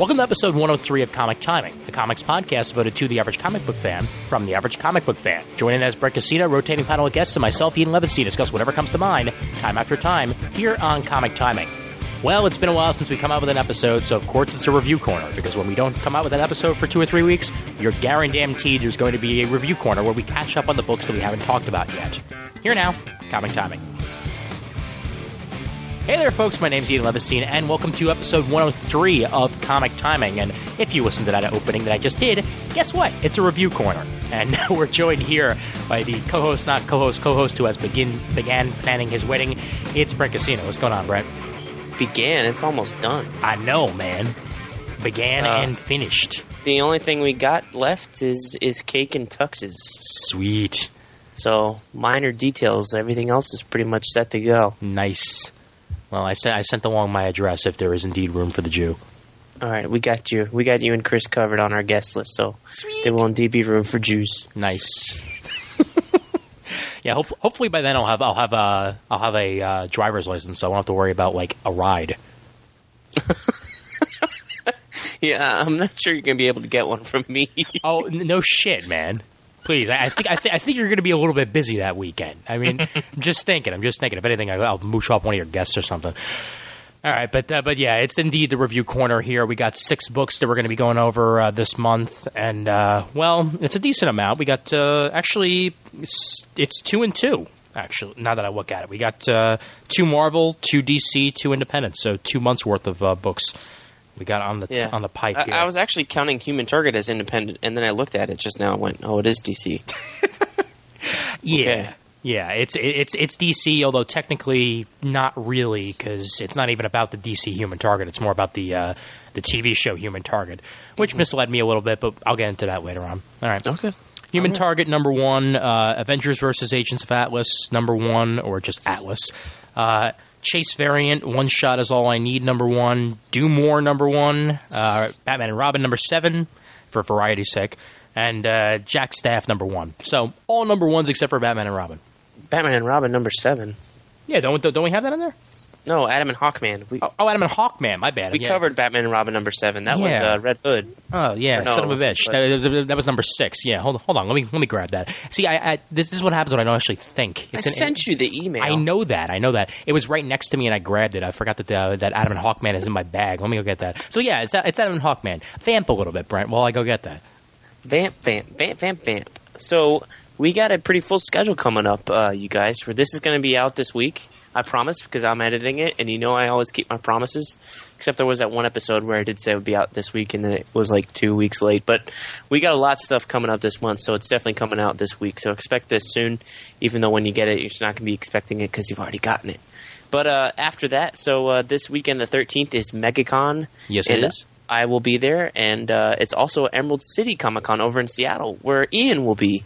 Welcome to episode 103 of Comic Timing, the comics podcast devoted to the average comic book fan from the average comic book fan. Joining us, Brett Casino, rotating panel of guests, and myself, Ian Levinstein, discuss whatever comes to mind, time after time, here on Comic Timing. Well, it's been a while since we come out with an episode, so of course it's a review corner, because when we don't come out with an episode for 2 or 3 weeks, you're guaranteed there's going to be a review corner where we catch up on the books that we haven't talked about yet. Here now, Comic Timing. Hey there, folks. My name's Ian Levinstein, and welcome to episode 103 of Comic Timing. And if you listened to that opening that I just did, guess what? It's a review corner. And we're joined here by the co-host, not co-host, who has began planning his wedding. It's Brett Casino. What's going on, Brett? Began? It's almost done. I know, man. Began and finished. The only thing we got left is cake and tuxes. Sweet. So, minor details. Everything else is pretty much set to go. Nice. Well, I sent along my address if there is indeed room for the Jew. All right, we got you. We got you and Chris covered on our guest list, so Sweet. there will indeed be room for Jews. Nice. Yeah, hopefully by then I'll have a driver's license, so I won't have to worry about like a ride. Yeah, I'm not sure you're gonna be able to get one from me. Oh no shit, man. Please, I think you're going to be a little bit busy that weekend. I mean, I'm just thinking. If anything, I'll mooch off one of your guests or something. All right, but yeah, it's indeed the review corner here. We got 6 books that we're going to be going over this month, and well, it's a decent amount. We got actually, it's 2 and 2. Actually, now that I look at it, we got 2 Marvel, 2 DC, 2 Independent, so 2 months worth of books. We got on the pipe here. I was actually counting Human Target as independent, and then I looked at it just now and went, "Oh, it is DC." Yeah, okay. Yeah. It's DC, although technically not really, because it's not even about the DC Human Target. It's more about the TV show Human Target, which misled me a little bit, but I'll get into that later on. All right. Okay. Human Target number 1, Avengers vs. Agents of Atlas number 1, or just Atlas. Chase variant, One Shot Is All I Need, number 1. Do More, number 1. Batman and Robin, number 7, for variety's sake. And Jack Staff, number 1. So, all number 1s except for Batman and Robin. Batman and Robin, number 7. Yeah, don't we have that in there? No, Adam and Hawkman. Adam and Hawkman, my bad. We covered Batman and Robin, number 7. That was Red Hood. Oh, yeah, no, son of a bitch. That was number 6. Yeah, hold on. Let me grab that. See, this is what happens when I don't actually think. I sent you the email. I know that. It was right next to me, and I grabbed it. I forgot that Adam and Hawkman is in my bag. Let me go get that. So, yeah, it's Adam and Hawkman. Vamp a little bit, Brent, while I go get that. Vamp. So, we got a pretty full schedule coming up, you guys. This is going to be out this week. I promise, because I'm editing it, and you know I always keep my promises. Except there was that one episode where I did say it would be out this week, and then it was like 2 weeks late. But we got a lot of stuff coming up this month, so it's definitely coming out this week. So expect this soon, even though when you get it, you're not going to be expecting it because you've already gotten it. But after that, so this weekend, the 13th, is MegaCon. Yes, it is. I will be there, and it's also Emerald City Comic-Con over in Seattle, where Ian will be.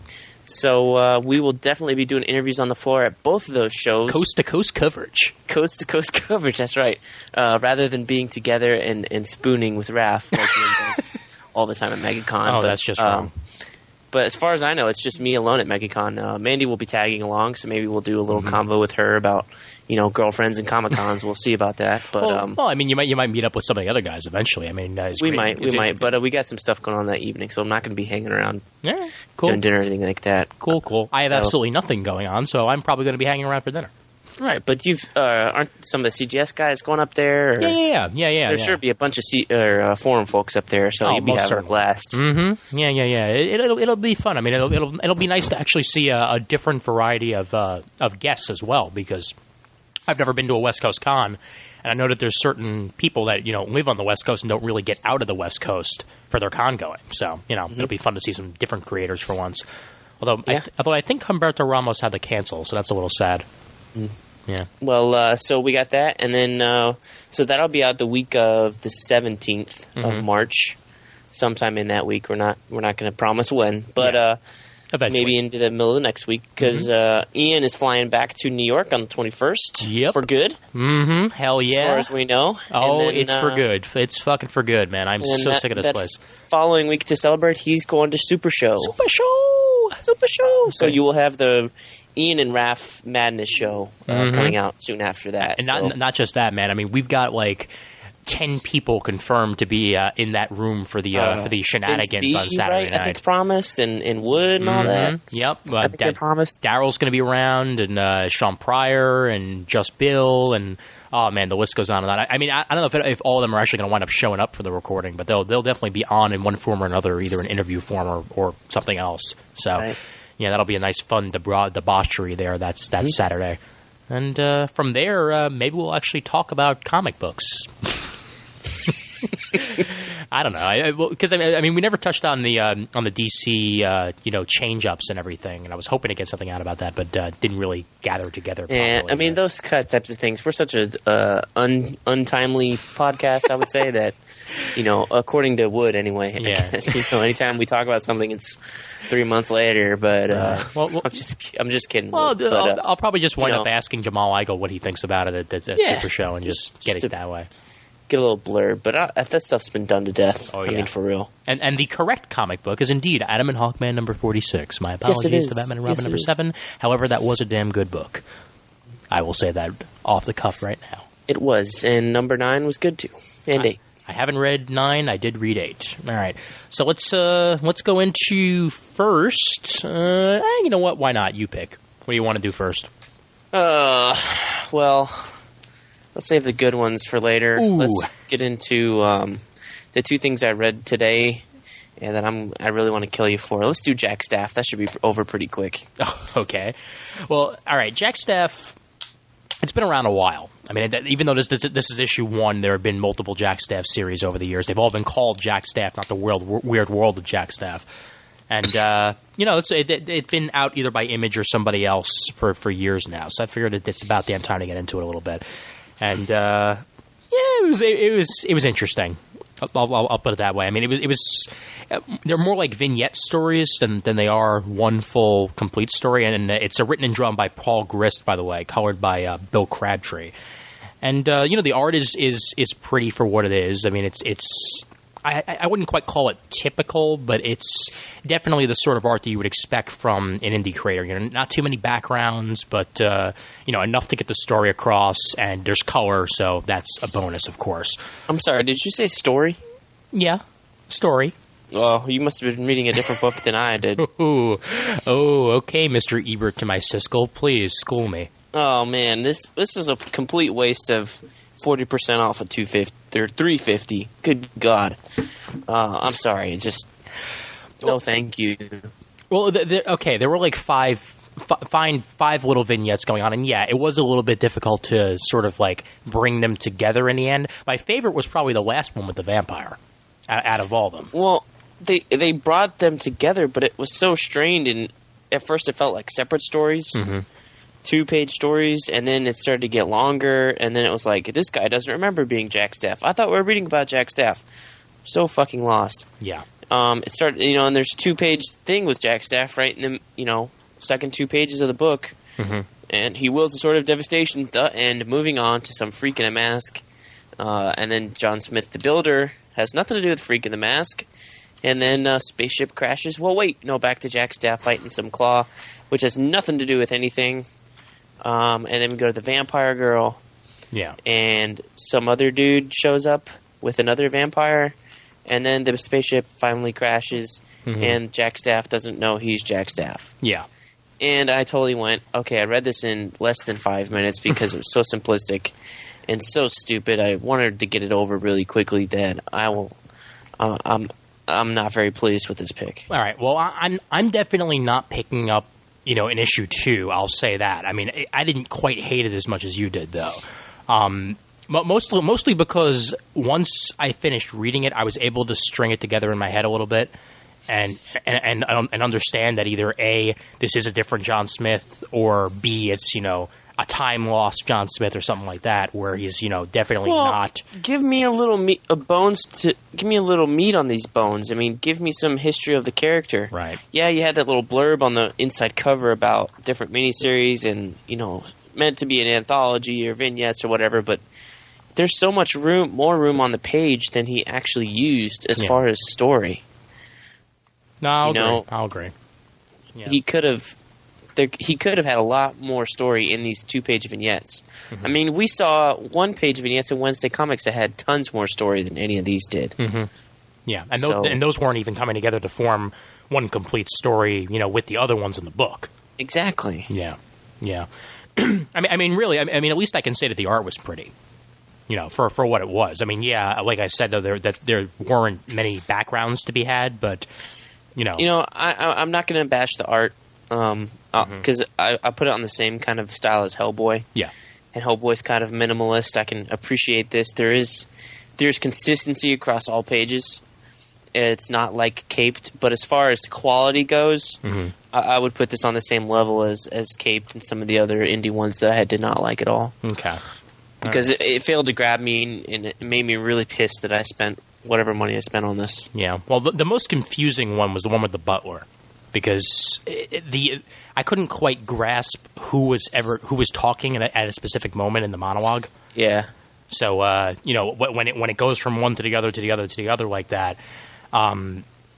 So we will definitely be doing interviews on the floor at both of those shows. Coast-to-coast coverage. Coast-to-coast coverage, that's right. Rather than being together and spooning with Raph like Ian does all the time at MegaCon. Oh, that's just wrong. But as far as I know, it's just me alone at MegaCon. Mandy will be tagging along, so maybe we'll do a little convo with her about, girlfriends and Comic-Cons. We'll see about that. But well, I mean, you might meet up with some of the other guys eventually. I mean, we might. But we got some stuff going on that evening, so I'm not going to be hanging around cool. doing dinner or anything like that. Cool. I have absolutely nothing going on, so I'm probably going to be hanging around for dinner. Right, but aren't some of the CGS guys going up there? Or? Yeah. There'll sure be a bunch of forum folks up there, so you'll be having a blast. Mm-hmm. Yeah. It'll be fun. I mean, it'll be nice to actually see a different variety of guests as well, because I've never been to a West Coast con, and I know that there's certain people that live on the West Coast and don't really get out of the West Coast for their con going. So it'll be fun to see some different creators for once. Although I think Humberto Ramos had to cancel, so that's a little sad. Yeah. Well, so we got that, and then so that'll be out the week of the 17th of March, sometime in that week. We're not going to promise when, but maybe into the middle of the next week, because Ian is flying back to New York on the 21st for good. Mm-hmm. Hell yeah. As far as we know. Oh, then, it's for good. It's fucking for good, man. I'm so sick of this place. Following week to celebrate, he's going to Super Show. Super Show. So you will have the Ian and Raph Madness show coming out soon after that. And not just that, man. I mean, we've got like 10 people confirmed to be in that room for the shenanigans on Saturday night. I think promised, and Wood and all that. Yep. I think they promised. Daryl's going to be around, and Sean Pryor, and Just Bill, and oh man, the list goes on and on. I mean, I don't know if all of them are actually going to wind up showing up for the recording, but they'll definitely be on in one form or another, either an interview form or something else. So, right. Yeah, that'll be a nice, fun debauchery there. That's Saturday. And from there, maybe we'll actually talk about comic books. I don't know, because I mean, we never touched on the DC, change ups and everything, and I was hoping to get something out about that, but didn't really gather together. Yeah, I mean, those types of things. We're such a untimely podcast, I would say that. According to Wood, anyway. Yeah. I guess, anytime we talk about something, it's 3 months later. But I'm just kidding. Well, I'll probably just wind up asking Jamal Igle what he thinks about it at Super Show, and just get it that way. Get a little blurb, but that stuff's been done to death. Oh, yeah. I mean, for real. And the correct comic book is indeed Adam and Hawkman number 46. My apologies to Batman and Robin number 7. However, that was a damn good book. I will say that off the cuff right now. It was, and number 9 was good too, and 8. I haven't read 9. I did read 8. All right, so let's go into first. You know what? Why not? You pick. What do you want to do first? Well. Let's save the good ones for later. Ooh. Let's get into the 2 things I read today and that I really want to kill you for. Let's do Jack Staff. That should be over pretty quick. Oh, okay. Well, all right. Jack Staff, it's been around a while. I mean, even though this is issue 1, there have been multiple Jack Staff series over the years. They've all been called Jack Staff, not the Weird World of Jack Staff. And, it's been out either by Image or somebody else for years now. So I figured it's about damn time to get into it a little bit. And it was interesting. I'll put it that way. I mean, it was they're more like vignette stories than they are one full complete story. And it's written and drawn by Paul Grist, by the way, colored by Bill Crabtree. And the art is pretty for what it is. I mean, it's I wouldn't quite call it typical, but it's definitely the sort of art that you would expect from an indie creator. Not too many backgrounds, but enough to get the story across, and there's color, so that's a bonus, of course. I'm sorry, did you say story? Yeah, story. Well, you must have been reading a different book than I did. Oh, okay, Mr. Ebert to my Siskel, please school me. Oh man, this is a complete waste of 40% off of $250 or $350. Good God, I'm sorry. Just no, thank you. Well, there were like five little vignettes going on, and yeah, it was a little bit difficult to sort of like bring them together in the end. My favorite was probably the last one with the vampire, out of all of them. Well, they brought them together, but it was so strained, and at first it felt like separate stories. Mm-hmm. 2-page stories, and then it started to get longer, and then it was like, this guy doesn't remember being Jack Staff. I thought we were reading about Jack Staff. So fucking lost. Yeah. It started, and there's a 2-page thing with Jack Staff right in the, second 2 pages of the book, mm-hmm. and he wields a sword of devastation at the end, moving on to some freak in a mask, and then John Smith the Builder has nothing to do with Freak in the Mask, and then spaceship crashes. Well, wait, no, back to Jack Staff fighting some Claw, which has nothing to do with anything. And then we go to the vampire girl. Yeah. And some other dude shows up with another vampire. And then the spaceship finally crashes. Mm-hmm. And Jack Staff doesn't know he's Jack Staff. Yeah. And I totally went, okay, I read this in less than 5 minutes because it was so simplistic and so stupid. I wanted to get it over really quickly. That I'm not very pleased with this pick. All right. Well, I'm definitely not picking up in issue 2, I'll say that. I mean, I didn't quite hate it as much as you did, though. Mostly because once I finished reading it, I was able to string it together in my head a little bit and understand that either A, this is a different John Smith, or B, it's, a time-lost John Smith or something like that, where he's, definitely not. Give me a little meat, give me a little meat on these bones. I mean, give me some history of the character. Right. Yeah, you had that little blurb on the inside cover about different miniseries and, meant to be an anthology or vignettes or whatever, but there's so much more room on the page than he actually used as far as story. No, I'll agree. Yeah. He could have he could have had a lot more story in these 2-page vignettes. I mean, we saw 1-page vignettes in Wednesday Comics that had tons more story than any of these did. Yeah, and those weren't even coming together to form one complete story, with the other ones in the book. Exactly. Yeah. I mean, really, at least I can say that the art was pretty. For what it was. I mean, yeah, like I said, though, there weren't many backgrounds to be had, but I'm not going to bash the art because I put it on the same kind of style as Hellboy. Yeah, and Hellboy's kind of minimalist. I can appreciate this. There's consistency across all pages. It's not like Caped, but as far as quality goes, I would put this on the same level as Caped and some of the other indie ones that I did not like at all. Okay. Because it failed to grab me, and it made me really pissed that I spent whatever money I spent on this. Yeah. Well, the most confusing one was the one with the butler, because I couldn't quite grasp who was talking at a specific moment in the monologue. Yeah. So when it goes from one to the other to the other to the other like that,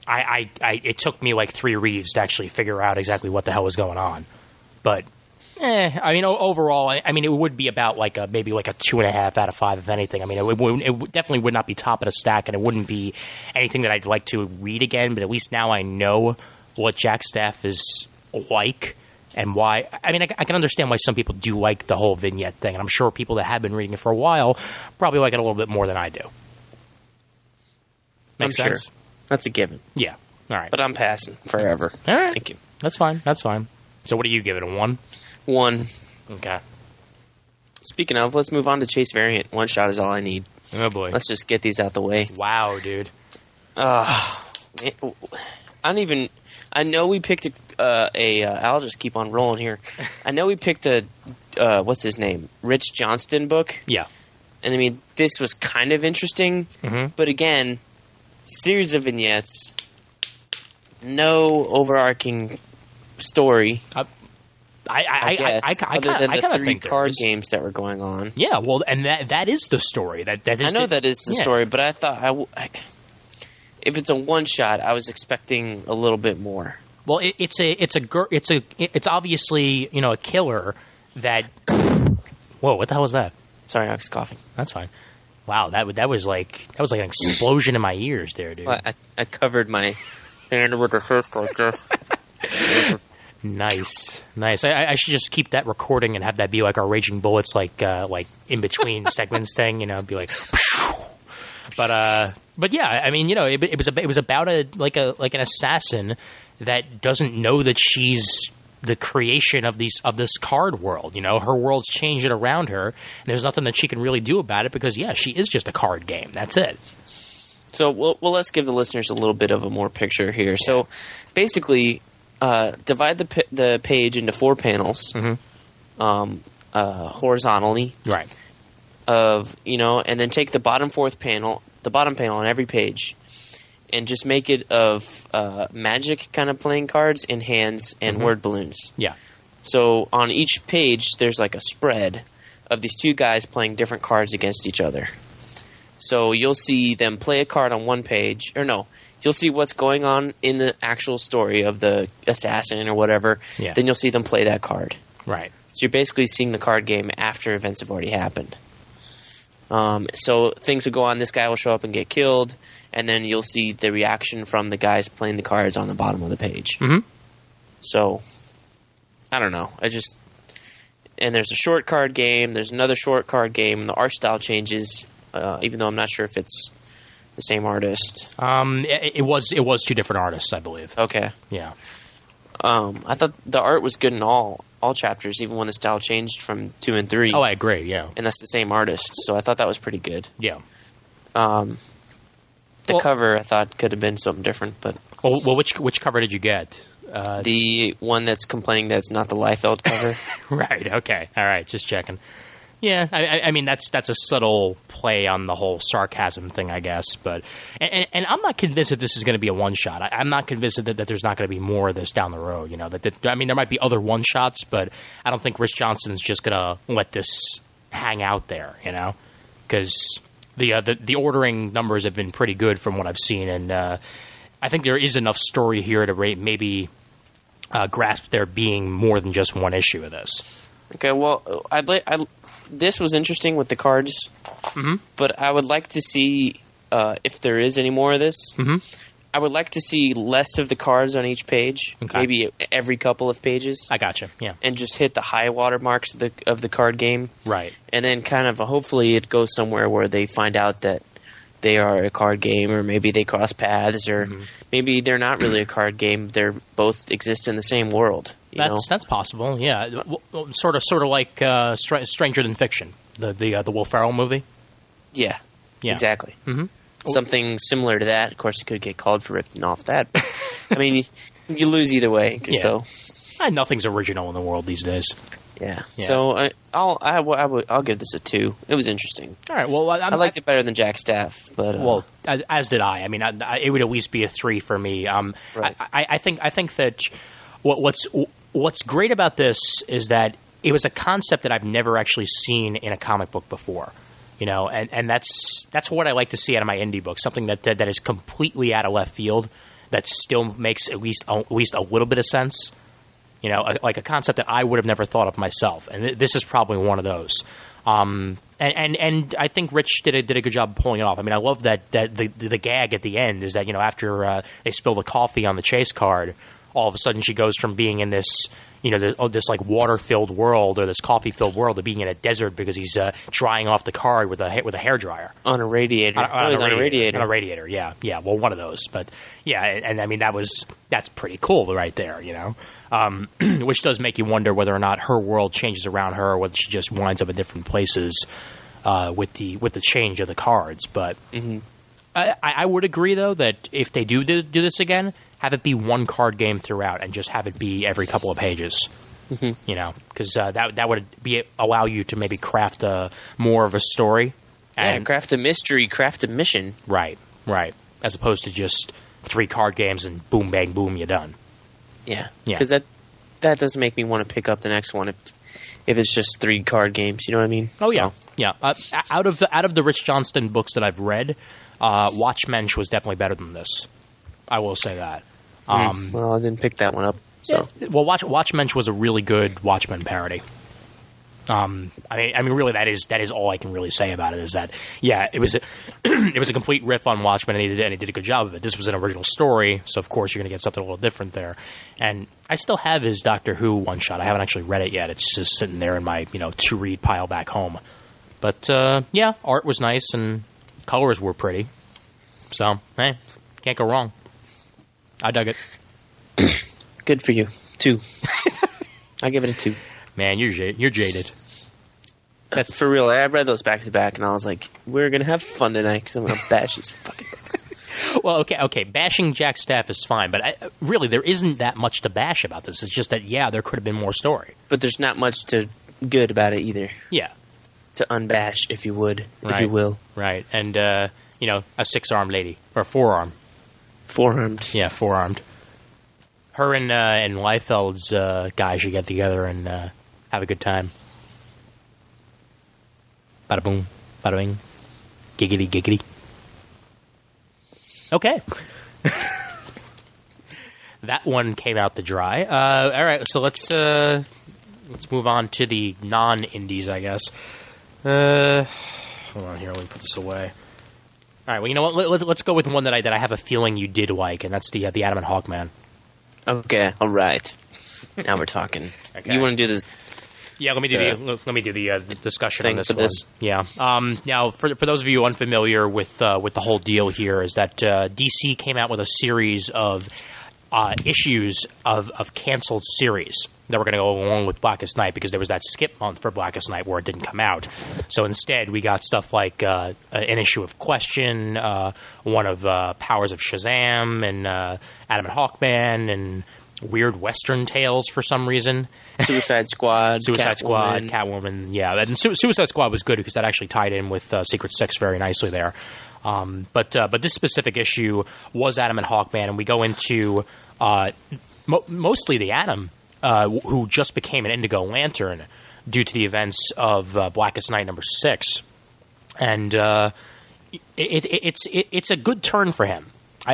it took me like 3 reads to actually figure out exactly what the hell was going on. But overall, it would be about maybe a 2.5 out of 5, if anything. I mean, it definitely would not be top of the stack, and it wouldn't be anything that I'd like to read again. But at least now I know what Jack Staff is like and why. I mean, I can understand why some people do like the whole vignette thing, and I'm sure people that have been reading it for a while probably like it a little bit more than I do. Makes sense? Sure. That's a given. Yeah. All right. But I'm passing forever. All right. Thank you. That's fine. So what do you give it, a 1? 1. Okay. Speaking of, let's move on to Chase Variant. 1 shot is all I need. Oh, boy. Let's just get these out the way. Wow, dude. I know we picked I'll just keep on rolling here. I know we picked what's his name? Rich Johnston book. Yeah. And I mean, this was kind of interesting. But again, series of vignettes, no overarching story. I guess, other than the 3 card games that were going on. Yeah, well, and that is the story. That is. I know that is the story, but I thought if it's a 1-shot, I was expecting a little bit more. Well, it's obviously a killer that. Whoa! What the hell was that? Sorry, I was coughing. That's fine. Wow, that was like an explosion in my ears, there, dude. Well, I covered my hand with a fist like this. Nice. I should just keep that recording and have that be like our Raging Bullets, like in between segments thing. Be like. But yeah, I mean, it was about an assassin that doesn't know that she's the creation of this card world. Her world's changing around her, and there's nothing that she can really do about it because she is just a card game. That's it. So well, let's give the listeners a little bit of a more picture here. So basically, divide the page into 4 panels, horizontally, right? And then take the bottom panel on every page, and just make it of Magic kind of playing cards in hands and word balloons. Yeah. So on each page, there's like a spread of these 2 guys playing different cards against each other. So you'll see them play a card on one page, or no, you'll see what's going on in the actual story of the assassin or whatever. Yeah. Then you'll see them play that card. Right. So you're basically seeing the card game after events have already happened. So things will go on. This guy will show up and get killed, and then you'll see the reaction from the guys playing the cards on the bottom of the page. So, I don't know. And there's a short card game. There's another short card game. And the art style changes, even though I'm not sure if it's the same artist. It was 2 different artists, I believe. Okay. Yeah. I thought the art was good in all chapters, even when the style changed from 2 and 3. Oh, I agree. Yeah. And that's the same artist, so I thought that was pretty good. Yeah. The cover I thought could have been something different, but well, which cover did you get? The one that's complaining that it's not the Liefeld cover. Right. Okay. All right. Just checking. Yeah. I mean that's a subtle play on the whole sarcasm thing, I guess. But and I'm not convinced that this is going to be a 1-shot. I'm not convinced that there's not going to be more of this down the road. I mean, there might be other 1-shots, but I don't think Rich Johnston's just going to let this hang out there. Because the ordering numbers have been pretty good from what I've seen, and I think there is enough story here to maybe grasp there being more than just one issue of this. Okay, well, this was interesting with the cards, but I would like to see if there is any more of this. I would like to see less of the cards on each page, maybe every couple of pages. I gotcha, yeah. And just hit the high water marks of the card game. Right. And then kind of hopefully it goes somewhere where they find out that they are a card game, or maybe they cross paths, or maybe they're not really a card game. They're both exist in the same world. That's possible, yeah. Sort of like Stranger Than Fiction, the Will Ferrell movie. Yeah. Exactly. Something similar to that. Of course, it could get called for ripping off that. But, I mean, you lose either way. Yeah. So nothing's original in the world these days. Yeah. So I'll give this a 2. It was interesting. All right. Well, I liked it better than Jack Staff, but as did I. I mean, it would at least be a 3 for me. Right. I think that what's great about this is that it was a concept that I've never actually seen in a comic book before. And that's what I like to see out of my indie books. Something that is completely out of left field, that still makes at least a little bit of sense. Like a concept that I would have never thought of myself, and this is probably one of those. And I think Rich did a good job of pulling it off. I mean, I love that the gag at the end is that after they spill the coffee on the chase card, all of a sudden she goes from being in this this like water-filled world or this coffee-filled world to being in a desert because he's drying off the card with a hairdryer on a radiator. On a radiator, yeah. Well, one of those, but yeah, and I mean that's pretty cool right there, which does make you wonder whether or not her world changes around her, or whether she just winds up in different places with the change of the cards. But I would agree though that if they do this again, have it be one card game throughout, and just have it be every couple of pages. Because that would allow you to maybe craft more of a story. And craft a mystery, craft a mission. Right. As opposed to just 3 card games and boom, bang, boom, you're done. Yeah. Because that does make me want to pick up the next one if it's just 3 card games. You know what I mean? Oh, yeah. Out of the Rich Johnston books that I've read, Watchmensch was definitely better than this. I will say that. Well, I didn't pick that one up. So. Yeah. Well, Watchmensch was a really good Watchmen parody. I mean, really, that is all I can really say about it. Is that it was a complete riff on Watchmen, and he did a good job of it. This was an original story, so of course you're going to get something a little different there. And I still have his Doctor Who one shot. I haven't actually read it yet. It's just sitting there in my to read pile back home. But art was nice and colors were pretty. So hey, can't go wrong. I dug it. Good for you. 2. I give it a 2. Man, you're jaded. That's for real. I read those back to back, and I was like, "We're gonna have fun tonight because I'm gonna bash these fucking books." Well, okay. Bashing Jack Staff is fine, but really, there isn't that much to bash about this. It's just that there could have been more story. But there's not much to good about it either. Yeah. To unbash, if you would, right. If you will. Right, and a 6-armed lady or 4-armed. 4-armed. Yeah, 4-armed. Her and Liefeld's guy should get together and have a good time. Bada boom, bada bing, giggity giggity. Okay. That one came out to dry. All right, so let's move on to the non-indies, I guess. Hold on here, let me put this away. All right, well, you know what? Let's go with one that I have a feeling you did like, and that's the Adamant Hawkman. Okay, all right. Now we're talking. Okay. You want to do this? Yeah, let me do the discussion on this one. This. Yeah. Now, for those of you unfamiliar with the whole deal here, is that DC came out with a series of issues of canceled series that were going to go along with Blackest Night, because there was that skip month for Blackest Night where it didn't come out. So instead, we got stuff like an issue of Question, one of Powers of Shazam, and Adamant Hawkman, and weird Western tales for some reason. Suicide Squad, Catwoman. Yeah, and Suicide Squad was good because that actually tied in with Secret Six very nicely there. But this specific issue was Adamant Hawkman, and we go into mostly the Atom, who just became an Indigo Lantern due to the events of Blackest Night number 6, and it's a good turn for him.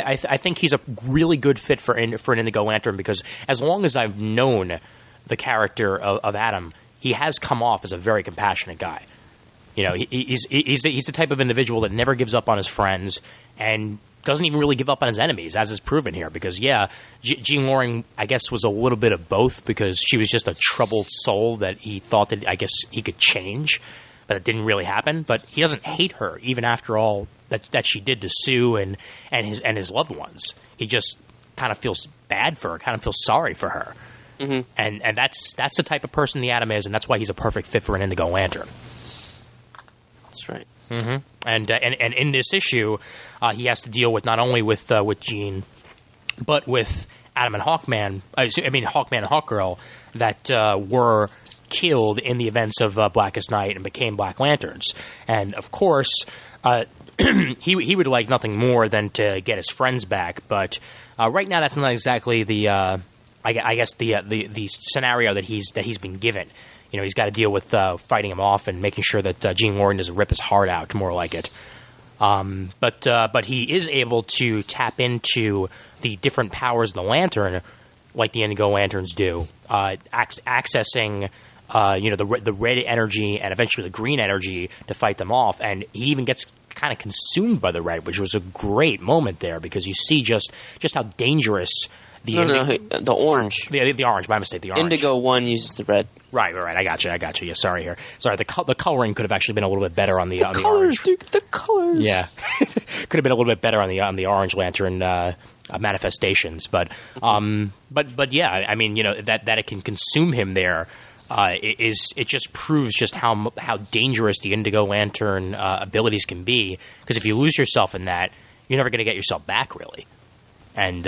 I think he's a really good fit for an Indigo Lantern because as long as I've known the character of Adam, he has come off as a very compassionate guy. You know, he's the type of individual that never gives up on his friends and doesn't even really give up on his enemies, as is proven here. Because, Jean Loring, I guess, was a little bit of both because she was just a troubled soul that he thought that, I guess, he could change, but it didn't really happen. But he doesn't hate her, even after all that she did to Sue and his loved ones. He just kind of feels bad for her, kind of feels sorry for her. Mm-hmm. And that's the type of person the Atom is, and that's why he's a perfect fit for an Indigo Lantern. That's right. Mm-hmm. And in this issue, he has to deal with not only with Jean, but with Adam and Hawkman. Hawkman and Hawkgirl that were killed in the events of Blackest Night and became Black Lanterns. And of course, he would like nothing more than to get his friends back. But right now, that's not exactly the scenario that he's been given. You know, he's got to deal with fighting him off and making sure that Jean Loring doesn't rip his heart out, more like it. But he is able to tap into the different powers of the Lantern, like the Indigo Lanterns do, accessing the red energy and eventually the green energy to fight them off. And he even gets kind of consumed by the red, which was a great moment there because you see just how dangerous. The orange. The orange, my mistake, the orange. Indigo 1 uses the red. Right. I got you. Yeah, sorry here. Sorry, the coloring could have actually been a little bit better on the colors, orange. Dude, the colors. Yeah. Could have been a little bit better on the Orange Lantern manifestations. But yeah, I mean, that it can consume him there it just proves just how dangerous the Indigo Lantern abilities can be. Because if you lose yourself in that, you're never going to get yourself back, really. And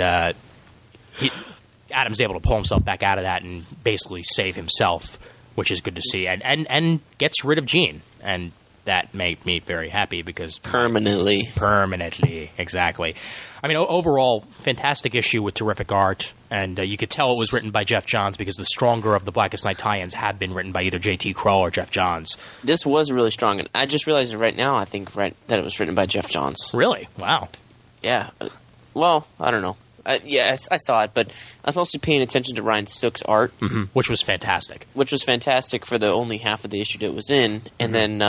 Adam's able to pull himself back out of that and basically save himself, which is good to see, and gets rid of Jean, and that made me very happy because permanently, exactly. I mean, overall, fantastic issue with terrific art, and you could tell it was written by Jeff Johns because the stronger of the Blackest Night tie-ins have been written by either J.T. Krull or Jeff Johns. This was really strong, and I just realized it right now. I think that it was written by Jeff Johns. Really? Wow. Yeah. Well, I don't know. I saw it, but I was mostly paying attention to Ryan Sook's art. Mm-hmm. Which was fantastic. Which was fantastic for the only half of the issue that it was in. And then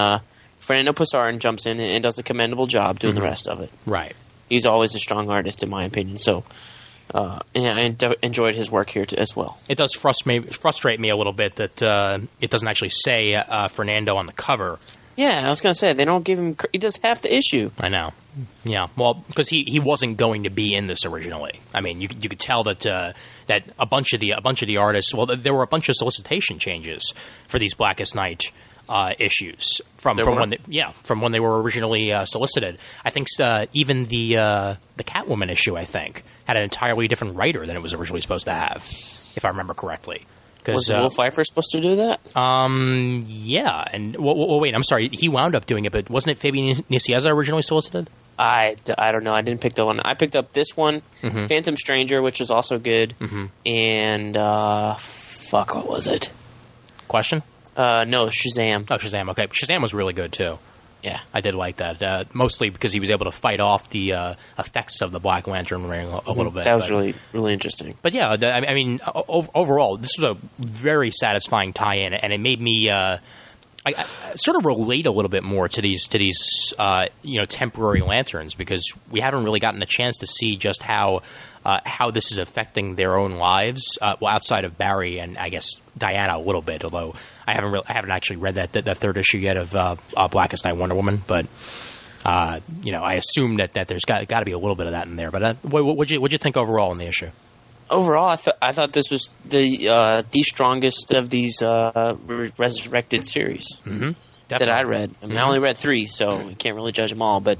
Fernando Pasarin jumps in and does a commendable job doing the rest of it. Right. He's always a strong artist, in my opinion. So and I enjoyed his work here as well. It does frustrate me a little bit that it doesn't actually say Fernando on the cover. Yeah, I was going to say, they don't give him... He does half the issue. I know. Yeah, well, because he wasn't going to be in this originally. I mean, you could tell that that a bunch of the artists... Well, there were a bunch of solicitation changes for these Blackest Night issues from when they were originally solicited. I think even the Catwoman issue, I think, had an entirely different writer than it was originally supposed to have, if I remember correctly. Was Will Pfeiffer supposed to do that? Yeah. And wait, I'm sorry. He wound up doing it, but wasn't it Fabian Nicieza originally solicited? I don't know. I didn't pick that one. I picked up this one, Phantom Stranger, which was also good, and what was it? Question? No, Shazam. Oh, Shazam. Okay, Shazam was really good too. Yeah, I did like that. Mostly because he was able to fight off the effects of the Black Lantern ring a little bit. That was really, really interesting. But yeah, I mean, overall, this was a very satisfying tie-in, and it made me I sort of relate a little bit more to these temporary lanterns because we haven't really gotten a chance to see just how this is affecting their own lives. Outside of Barry and I guess Diana a little bit, although I haven't actually read that third issue yet of Blackest Night Wonder Woman. But I assume that there's got to be a little bit of that in there. But what'd you think overall in the issue? Overall, I thought this was the strongest of these resurrected series that I read. I mean, I only read 3, so you can't really judge them all. But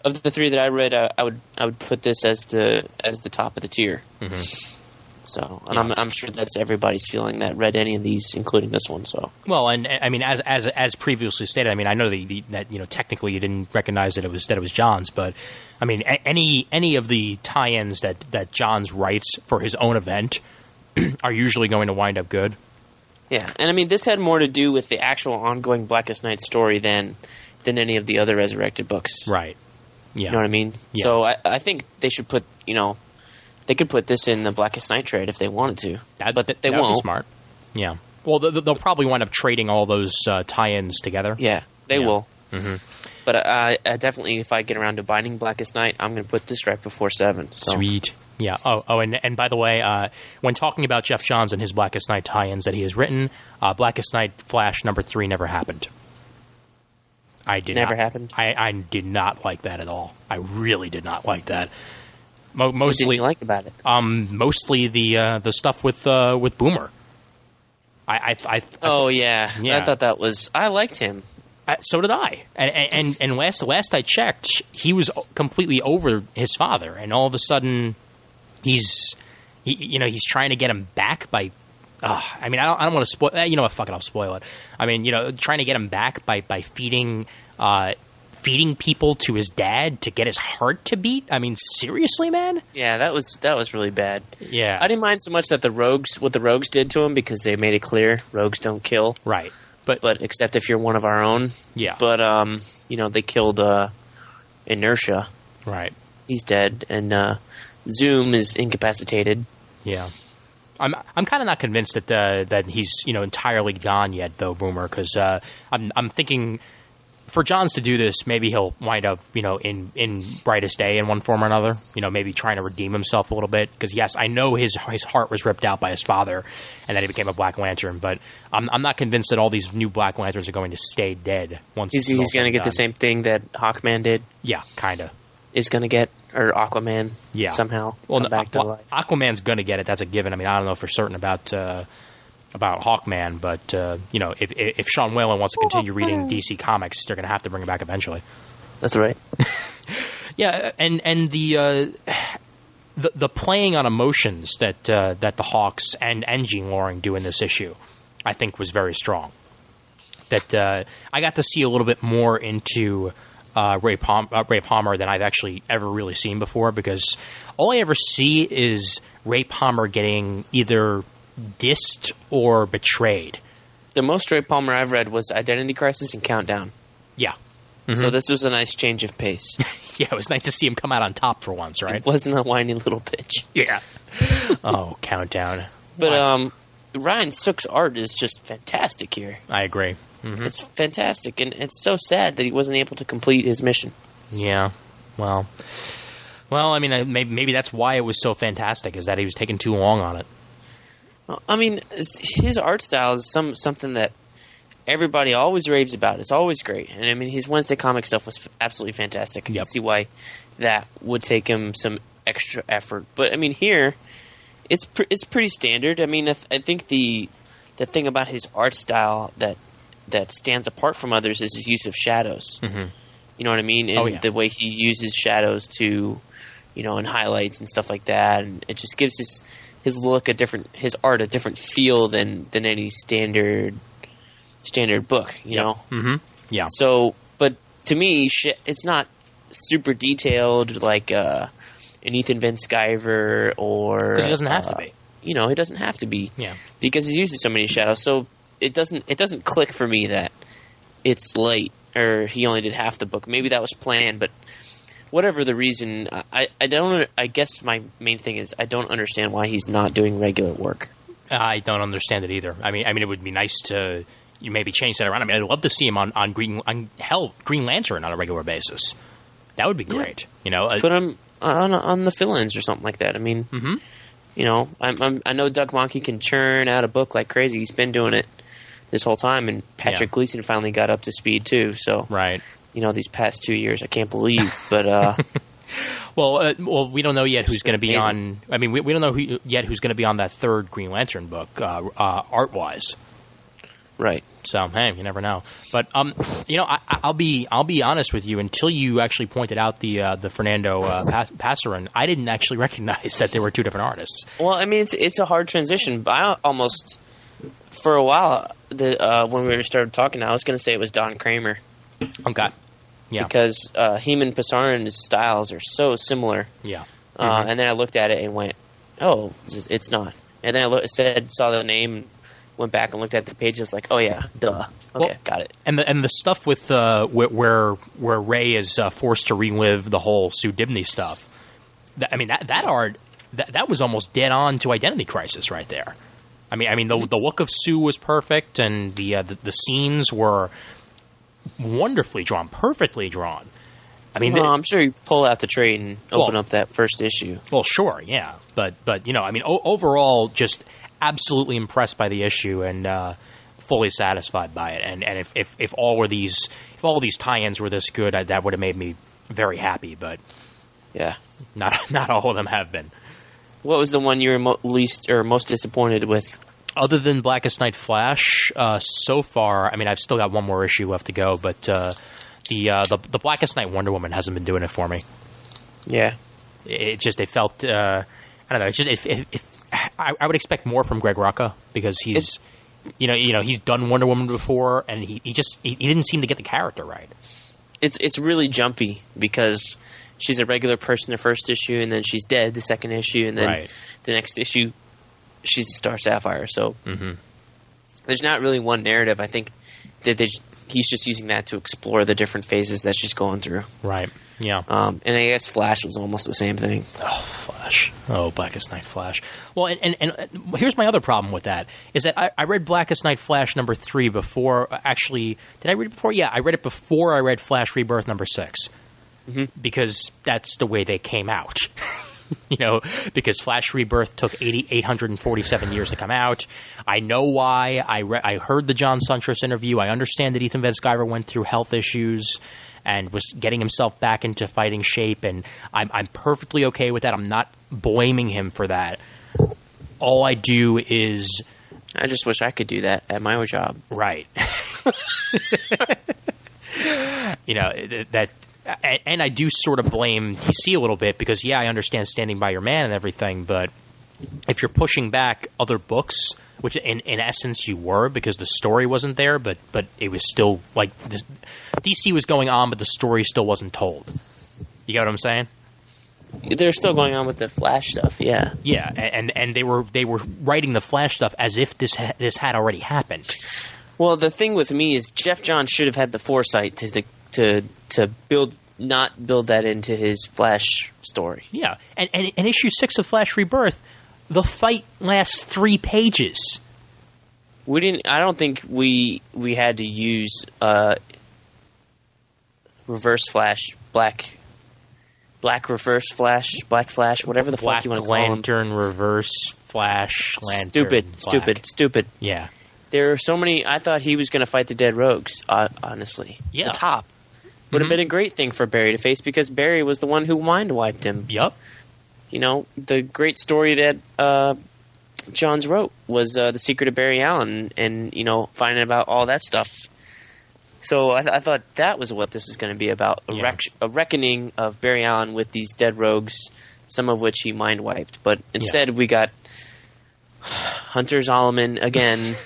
of the 3 that I read, I would put this as the top of the tier. So, and I'm sure that's everybody's feeling that read any of these, including this one. So, well, and I mean, as previously stated, I mean, I know that technically you didn't recognize that it was John's, but I mean, any of the tie-ins that Johns writes for his own event are usually going to wind up good. Yeah, and I mean, this had more to do with the actual ongoing Blackest Night story than any of the other Resurrected books. Right. Yeah. You know what I mean? Yeah. So I think they should put, they could put this in the Blackest Night trade if they wanted to. But they that would won't. be smart. Yeah. Well, they'll probably wind up trading all those tie-ins together. Yeah, they will. Mm-hmm. But I definitely, if I get around to binding Blackest Night, I'm going to put this right before 7. So. Sweet. Yeah. And by the way, when talking about Jeff Johns and his Blackest Night tie-ins that he has written, Blackest Night Flash #3 never happened. Never happened? I did not like that at all. I really did not like that. Mostly, what did you like about it? Mostly the stuff with Boomer. Oh yeah. I thought that was. I liked him. So did I. And last I checked, he was completely over his father, and all of a sudden, he's trying to get him back by. I don't want to spoil. You know what? Fuck it, I'll spoil it. I mean, trying to get him back by feeding people to his dad to get his heart to beat. I mean, seriously, man. Yeah, that was really bad. Yeah, I didn't mind so much that what the rogues did to him, because they made it clear rogues don't kill. Right. But except if you're one of our own. Yeah. But they killed Inertia. Right. He's dead, and Zoom is incapacitated. Yeah. I'm kind of not convinced that he's entirely gone yet, though, Boomer, because I'm thinking for Johns to do this, maybe he'll wind up in Brightest Day in one form or another. Maybe trying to redeem himself a little bit, because yes, I know his heart was ripped out by his father, and then he became a Black Lantern. But I'm not convinced that all these new Black Lanterns are going to stay dead once he's going to get the same thing that Hawkman did. Yeah, kind of. Is going to get, or Aquaman. Yeah. Somehow. Well, back to life. Aquaman's going to get it. That's a given. I mean, I don't know for certain about Hawkman, but if Sean Whalen wants to continue reading DC Comics, they're going to have to bring him back eventually. That's right. Yeah, and the playing on emotions that the Hawks and Jean Loring do in this issue, I think, was very strong. That I got to see a little bit more into Ray Palmer than I've actually ever really seen before, because all I ever see is Ray Palmer getting either dissed or betrayed. The most Ray Palmer I've read was Identity Crisis and Countdown. Yeah. Mm-hmm. So this was a nice change of pace. Yeah, it was nice to see him come out on top for once, right? It wasn't a whiny little bitch. Yeah. Oh, Countdown. But Ryan Sook's art is just fantastic here. I agree. Mm-hmm. It's fantastic, and it's so sad that he wasn't able to complete his mission. Yeah. Well, I mean, maybe that's why it was so fantastic, is that he was taking too long on it. I mean, his art style is something that everybody always raves about. It's always great. And I mean, his Wednesday comic stuff was absolutely fantastic. I can see why that would take him some extra effort. But I mean, here, it's pretty standard. I mean, I think the thing about his art style that stands apart from others is his use of shadows. Mm-hmm. You know what I mean? And the way he uses shadows to, in highlights and stuff like that. And it just gives his look his art a different feel than any standard book, you know? Mm-hmm. Yeah. So, but to me, it's not super detailed like an Ethan Van Sciver or... Because he doesn't have to be. He doesn't have to be. Yeah. Because he uses so many shadows. So it doesn't click for me that it's late or he only did half the book. Maybe that was planned, but whatever the reason, I guess my main thing is I don't understand why he's not doing regular work. I don't understand it either. I mean, it would be nice to maybe change that around. I mean, I'd love to see him on Green Lantern on a regular basis. That would be great. Put him on the fill-ins or something like that. I mean, I know Doug Mahnke can churn out a book like crazy. He's been doing it this whole time, and Patrick Gleason finally got up to speed too. So right. These past 2 years, I can't believe, but well, we don't know yet who's going to be on. I mean, we don't know yet who's going to be on that third Green Lantern book, art wise. Right. So hey, you never know. But I'll be honest with you. Until you actually pointed out the Fernando Pasarin, I didn't actually recognize that there were two different artists. Well, I mean, it's a hard transition. But I almost, for a while, when we started talking, I was going to say it was Don Kramer. Okay. Yeah. Because him and Pasarin's styles are so similar. Yeah. And then I looked at it and went, "Oh, it's not." And then I saw the name, went back and looked at the pages, like, oh yeah, duh. Okay, Well, got it. And the stuff with where Ray is forced to relive the whole Sue Dibney stuff. That was almost dead on to Identity Crisis right there. I mean the look of Sue was perfect, and the scenes were wonderfully drawn, perfectly drawn. I mean, I'm sure you pull out the trade and open up that first issue. Well, sure, yeah, but overall, just absolutely impressed by the issue and fully satisfied by it. And if all these tie-ins were this good, that would have made me very happy. But yeah, not all of them have been. What was the one you were most disappointed with? Other than Blackest Night Flash, so far, I mean, I've still got one more issue left to go, but the Blackest Night Wonder Woman hasn't been doing it for me. Yeah, it felt I don't know. It's just I would expect more from Greg Rucka because he's he's done Wonder Woman before, and he didn't seem to get the character right. It's really jumpy because she's a regular person the first issue, and then she's dead the second issue, and then the next issue she's a Star Sapphire. So there's not really one narrative. I think that he's just using that to explore the different phases that she's going through. Right. Yeah. And I guess Flash was almost the same thing. Oh, Flash. Oh, Blackest Night Flash. Well, and here's my other problem with that, is that I read Blackest Night Flash number 3 before, actually, did I read it before? Yeah, I read it before I read Flash Rebirth number 6. Because that's the way they came out. Because Flash Rebirth took 847 years to come out. I know why. I heard the John Suntress interview. I understand that Ethan Van Sciver went through health issues and was getting himself back into fighting shape, and I'm perfectly okay with that. I'm not blaming him for that. All I do is... I just wish I could do that at my own job. Right. That... And I do sort of blame DC a little bit because, yeah, I understand standing by your man and everything, but if you're pushing back other books, which in essence you were because the story wasn't there, but it was still like DC was going on, but the story still wasn't told. You get what I'm saying? They're still going on with the Flash stuff, yeah. Yeah, and they were writing the Flash stuff as if this had already happened. Well, the thing with me is Jeff Johns should have had the foresight to build that into his Flash story. Yeah, and in issue 6 of Flash Rebirth, the fight lasts 3 pages. I don't think we had to use Reverse Flash, Black Reverse Flash, Black Flash, whatever the fuck you want to call him. Black Lantern, Reverse Flash, Lantern. Stupid. Yeah. There are so many. I thought he was going to fight the Dead Rogues, honestly. Yeah. The top. Would have been a great thing for Barry to face because Barry was the one who mind wiped him. Yep. The great story that Johns wrote was The Secret of Barry Allen and finding about all that stuff. So I thought that was what this was going to be about, a reckoning of Barry Allen with these dead rogues, some of which he mind wiped. But instead we got Hunter Zolomon again,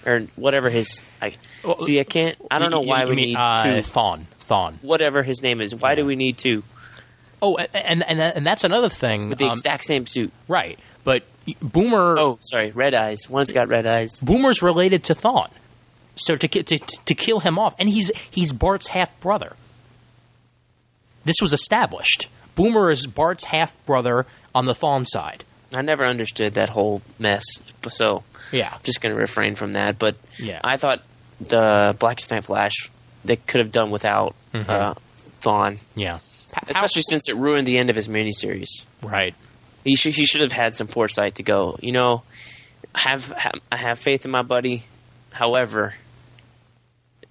or whatever his... I don't know why we need two. Thawne. Whatever his name is. Why do we need two? Oh, and that's another thing. With the exact same suit. Right. But Boomer... Oh, sorry. Red eyes. One's got red eyes. Boomer's related to Thawne. So to kill him off... And he's Bart's half-brother. This was established. Boomer is Bart's half-brother on the Thawne side. I never understood that whole mess. So yeah. I'm just going to refrain from that. But yeah. I thought the Blackest Night Flash... they could have done without Thawne. Yeah. Especially since it ruined the end of his miniseries. Right. He should have had some foresight to go, I have faith in my buddy. However,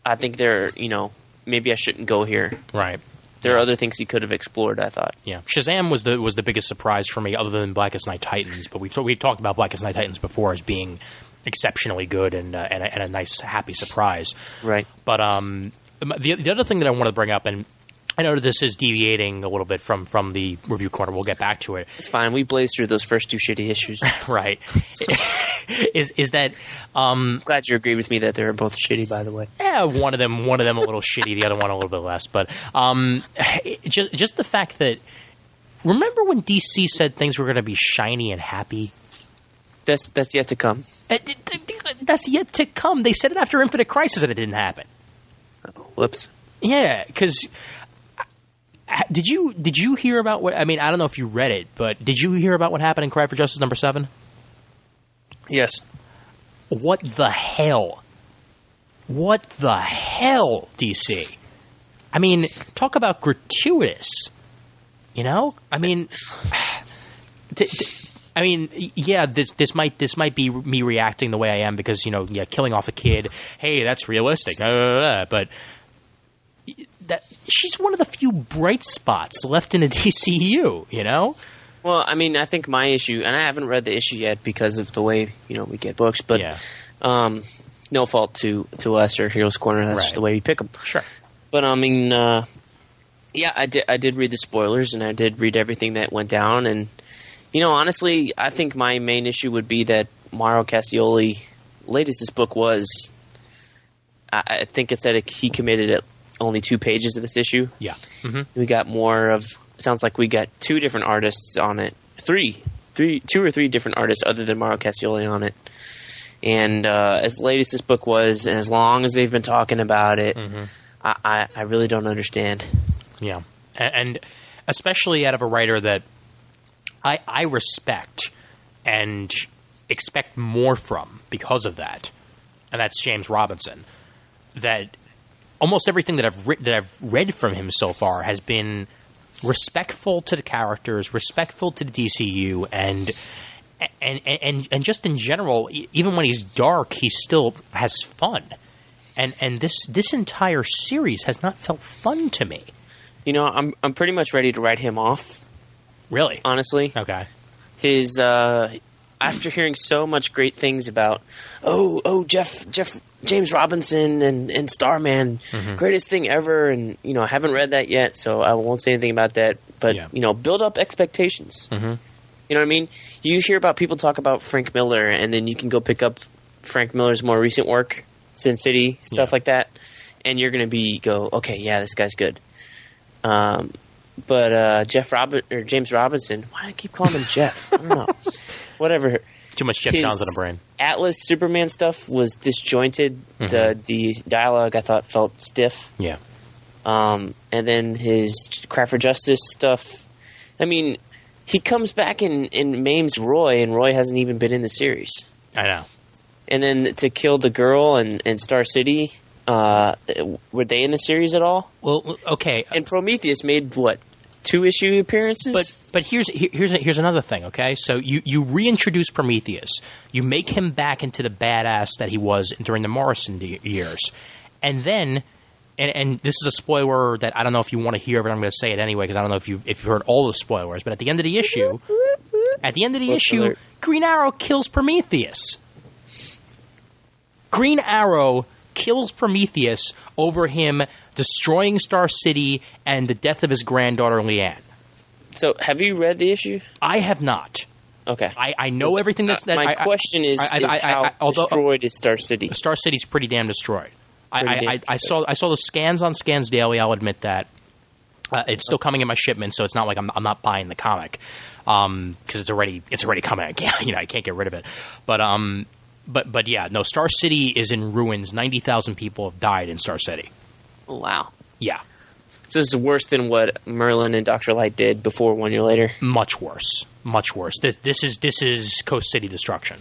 I think maybe I shouldn't go here. Right. There are other things he could have explored, I thought. Yeah. Shazam was the biggest surprise for me other than Blackest Night Titans, but we've talked about Blackest Night Titans before as being exceptionally good and a nice happy surprise. Right. But the other thing that I want to bring up, and I know that this is deviating a little bit from the review corner. We'll get back to it. It's fine. We blazed through those first 2 shitty issues. Right. is that glad you agree with me that they're both shitty, by the way. Yeah, one of them a little shitty, the other one a little bit less. But just the fact that, remember when DC said things were going to be shiny and happy? That's yet to come. that's yet to come. They said it after Infinite Crisis and it didn't happen. Whoops. Yeah, because did you hear about what? I mean, I don't know if you read it, but did you hear about what happened in Cry for Justice #7? Yes. What the hell? What the hell, DC? I mean, talk about gratuitous. You know, I mean, yeah. This might be me reacting the way I am because killing off a kid. Hey, that's realistic. But that she's one of the few bright spots left in the DCU. You know. Well, I mean, I think my issue, and I haven't read the issue yet because of the way we get books, but no fault to us or Heroes Corner. That's just the way we pick them. Sure. But I mean, yeah, I did read the spoilers and I did read everything that went down, and honestly, I think my main issue would be that Mauro Castioli, latest this book was, I think it said he committed only 2 pages of this issue. Yeah. Mm-hmm. We got more of. Sounds like we got 2 different artists on it. 2 or 3 different artists other than Mauro Castioli on it. And as late as this book was, and as long as they've been talking about it, I really don't understand. Yeah, and especially out of a writer that I respect and expect more from because of that, and that's James Robinson. That almost everything that I've read from him so far has been respectful to the characters, respectful to the DCU, and just in general, even when he's dark, he still has fun. And this entire series has not felt fun to me. I'm pretty much ready to write him off. Really? Honestly. Okay. His after hearing so much great things about James Robinson and Starman, greatest thing ever, and I haven't read that yet, so I won't say anything about that. But build up expectations. You know what I mean? You hear about people talk about Frank Miller, and then you can go pick up Frank Miller's more recent work, Sin City, stuff like that, and you're going to go, okay, yeah, this guy's good. But James Robinson, why do I keep calling him Jeff? I don't know. Whatever. Too much Jeff Johns in the brain. Atlas Superman stuff was disjointed. The dialogue I thought felt stiff. Yeah. And then his Cry for Justice stuff. I mean, he comes back and maims Roy, and Roy hasn't even been in the series. I know. And then to kill the girl and Star City, were they in the series at all? Well, okay. And Prometheus made what? 2 issue appearances? But here's another thing, okay? So you reintroduce Prometheus. You make him back into the badass that he was during the Morrison years. And then, and this is a spoiler that I don't know if you want to hear, but I'm going to say it anyway because I don't know if you've heard all the spoilers. But at the end of the issue, alert. Green Arrow kills Prometheus. Green Arrow kills Prometheus over him destroying Star City and the death of his granddaughter Leanne. So, have you read the issue? I have not. Okay. I know everything that's... my question is how destroyed is Star City? Star City's pretty damn destroyed. I saw the scans on Scans Daily, I'll admit that. It's still coming in my shipment, so it's not like I'm not buying the comic. Because it's already coming. I can't get rid of it. But yeah, no, Star City is in ruins. 90,000 people have died in Star City. Oh, wow. Yeah. So this is worse than what Merlin and Dr. Light did before 1 year later? Much worse. Much worse. This is Coast City destruction.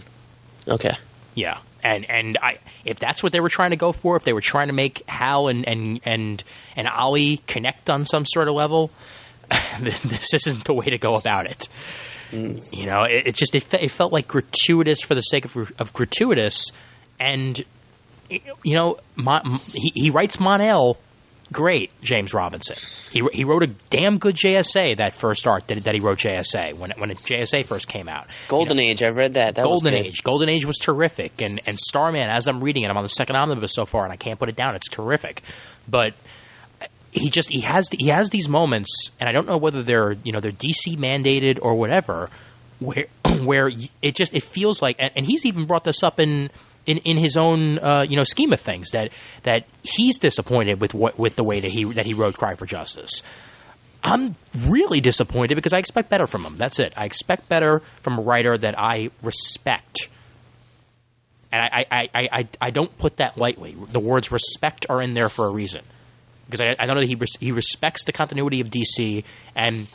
Okay. Yeah. And if that's what they were trying to go for, if they were trying to make Hal and Ollie connect on some sort of level, this isn't the way to go about it. It felt like gratuitous for the sake of gratuitous, and he writes Mon-El great, James Robinson. He wrote a damn good JSA, that first arc that he wrote JSA when JSA first came out. Golden Age, I've read that. Golden Age was terrific, and Starman, as I'm reading it, I'm on the second omnibus so far, and I can't put it down. It's terrific, but he has these moments, and I don't know whether they're DC mandated or whatever, where it feels like, and he's even brought this up in his own scheme of things, that he's disappointed with the way that he wrote Cry for Justice. I'm really disappointed because I expect better from him. That's it. I expect better from a writer that I respect. And I don't put that lightly. The words respect are in there for a reason. Because I know that he respects the continuity of DC and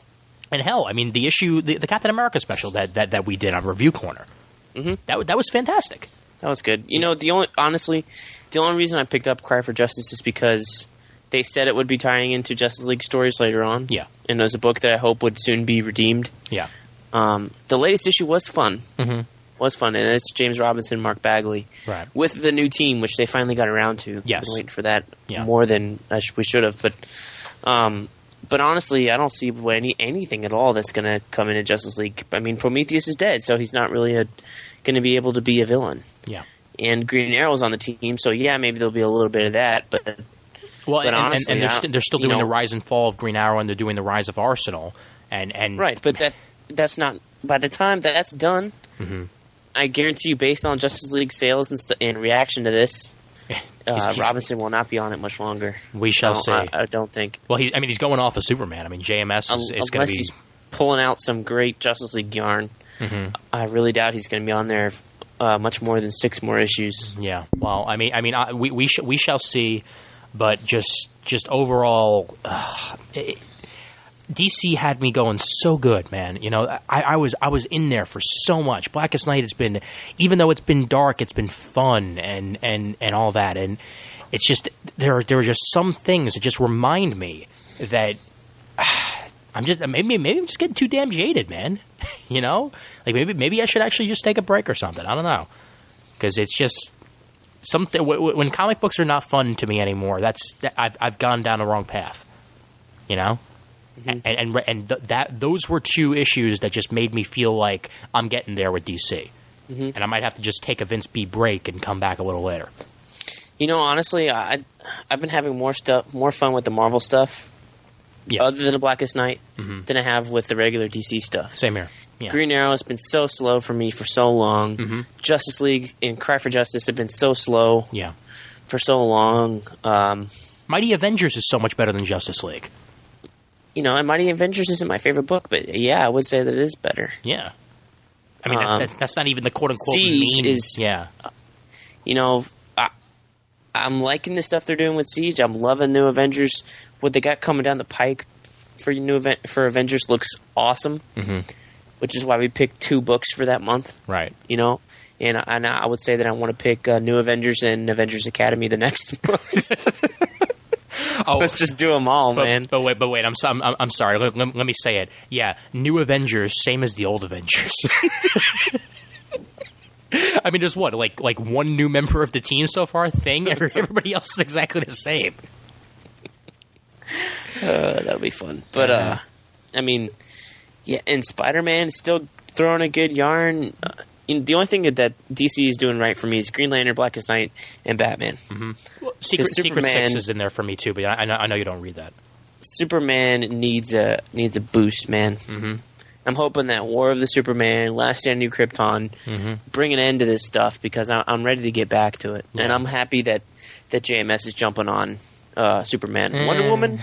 hell, I mean, the issue, the Captain America special that we did on Review Corner, that was fantastic. That was good. You know, the only reason I picked up Cry for Justice is because they said it would be tying into Justice League stories later on. Yeah. And it was a book that I hope would soon be redeemed. Yeah. The latest issue was fun. Was fun, and it's James Robinson, Mark Bagley, right, with the new team, which they finally got around to. Yes. I've been waiting for that more than we should have, but honestly, I don't see anything at all that's going to come into Justice League. I mean, Prometheus is dead, so he's not really going to be able to be a villain. Yeah, and Green Arrow's on the team, so yeah, maybe there'll be a little bit of that, but. Well, but honestly, they're still doing the rise and fall of Green Arrow, and they're doing the rise of Arsenal, and right, but that's not by the time that's done. I guarantee you, based on Justice League sales and reaction to this, Robinson will not be on it much longer. We shall see. I don't think. Well, he's going off of Superman. I mean, JMS is going to be. Unless he's pulling out some great Justice League yarn, I really doubt he's going to be on there much more than 6 more issues. Yeah. Well, we shall see, but just overall. DC had me going so good, man. You know, I was in there for so much. Blackest Night has been, even though it's been dark, it's been fun and all that. And it's just there are just some things that just remind me that maybe I'm just getting too damn jaded, man. You know, like maybe I should actually just take a break or something. I don't know, because it's just something when comic books are not fun to me anymore. I've gone down the wrong path. You know. And those were 2 issues that just made me feel like I'm getting there with DC, and I might have to just take a Vince B break and come back a little later. You know, honestly, I've been having more fun with the Marvel stuff, other than the Blackest Night, than I have with the regular DC stuff. Same here. Yeah. Green Arrow has been so slow for me for so long. Justice League and Cry for Justice have been so slow. For so long. Mighty Avengers is so much better than Justice League. You know, and Mighty Avengers isn't my favorite book, but yeah, I would say that it is better. Yeah. I mean, that's not even the quote-unquote Siege main. Is, you know, I'm liking the stuff they're doing with Siege. I'm loving New Avengers. What they got coming down the pike for Avengers looks awesome, which is why we picked 2 books for that month. Right. You know, and I would say that I want to pick New Avengers and Avengers Academy the next month. Let's just do them all, man. But wait. I'm sorry. Let me say it. Yeah, New Avengers, same as the old Avengers. I mean, there's what, like 1 new member of the team so far. Thing, everybody else is exactly the same. That'll be fun. But I mean, yeah, and Spider-Man is still throwing a good yarn. The only thing that DC is doing right for me is Green Lantern, Blackest Night, and Batman. Well, Secret Six is in there for me too, but I know you don't read that. Superman needs a boost, man. I'm hoping that War of the Superman, Last Stand New Krypton, bring an end to this stuff because I'm ready to get back to it, and I'm happy that JMS is jumping on Superman. Wonder Woman.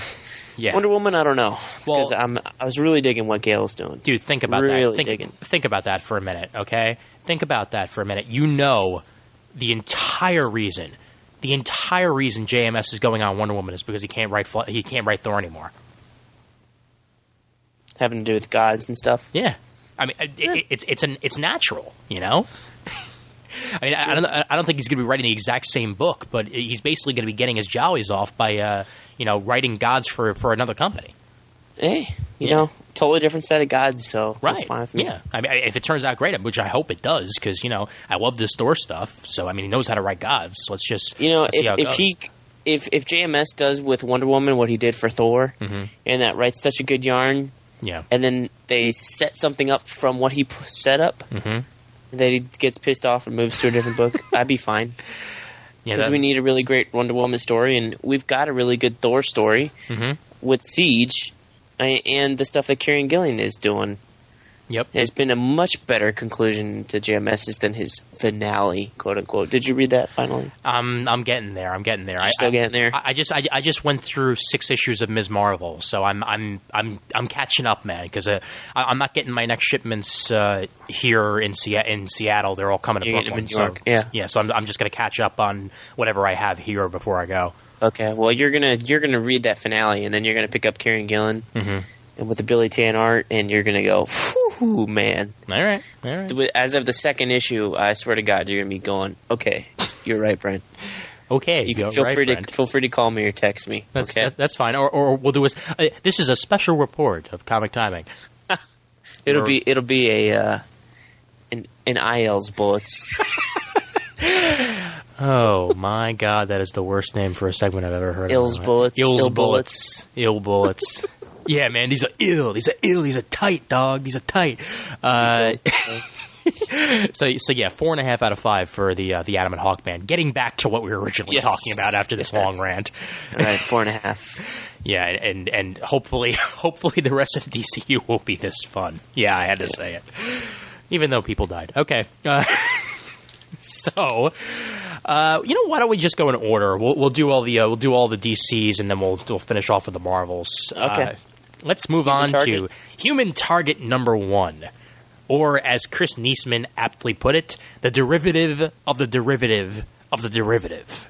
Yeah. Wonder Woman, I don't know. Because I was really digging what Gale's doing. Dude, think about that. Think about that for a minute, okay? Think about that for a minute. You know the entire reason JMS is going on Wonder Woman is because he can't write Thor anymore. Having to do with gods and stuff? Yeah. I mean, it's natural, you know? I mean, I don't think he's going to be writing the exact same book, but he's basically going to be getting his jollies off by, writing gods for another company. Hey, you know, totally different set of gods, so that's fine with me. Yeah, I mean, if it turns out great, which I hope it does, because I love this Thor stuff. So I mean, he knows how to write gods. Let's just see how it goes. If JMS does with Wonder Woman what he did for Thor, and that writes such a good yarn, and then they set something up from what he set up. That he gets pissed off and moves to a different book, I'd be fine. Because we need a really great Wonder Woman story, and we've got a really good Thor story with Siege and the stuff that Kieran Gillen is doing. Yep. It's been a much better conclusion to JMS's than his finale, quote unquote. Did you read that finally? I'm getting there. You're still getting there. I just went through 6 issues of Ms. Marvel, so I'm catching up, man. Because I'm not getting my next shipments here in Seattle. They're all coming to You're Brooklyn. getting them in New York, yeah. So I'm just gonna catch up on whatever I have here before I go. Okay. Well, you're gonna read that finale, and then you're gonna pick up Kieran Gillen. Mm-hmm. And with the Billy Tan art, and you're gonna go, whew, man. All right. As of the second issue, I swear to God, you're gonna be going, okay, you're right, Brent. Okay, You can feel free to call me or text me. That's fine. Or we'll do this is a special report of Comic Timing. It'll be an IL's bullets. Oh my God, that is the worst name for a segment I've ever heard. Il's bullets. Ill bullets. Yeah, man, these are ill. These are tight, dog. These are tight. So yeah, 4.5 out of 5 for the Adam and Hawk band. Getting back to what we were originally talking about after this long rant. All right, 4.5. Yeah, and hopefully the rest of DCU will be this fun. Yeah, I had to say it, even though people died. Okay, so. Why don't we just go in order? We'll do all the DCs, and then we'll finish off with the Marvels. Okay. Let's move on to Human Target number 1, or as Chris Niesman aptly put it, the derivative of the derivative of the derivative.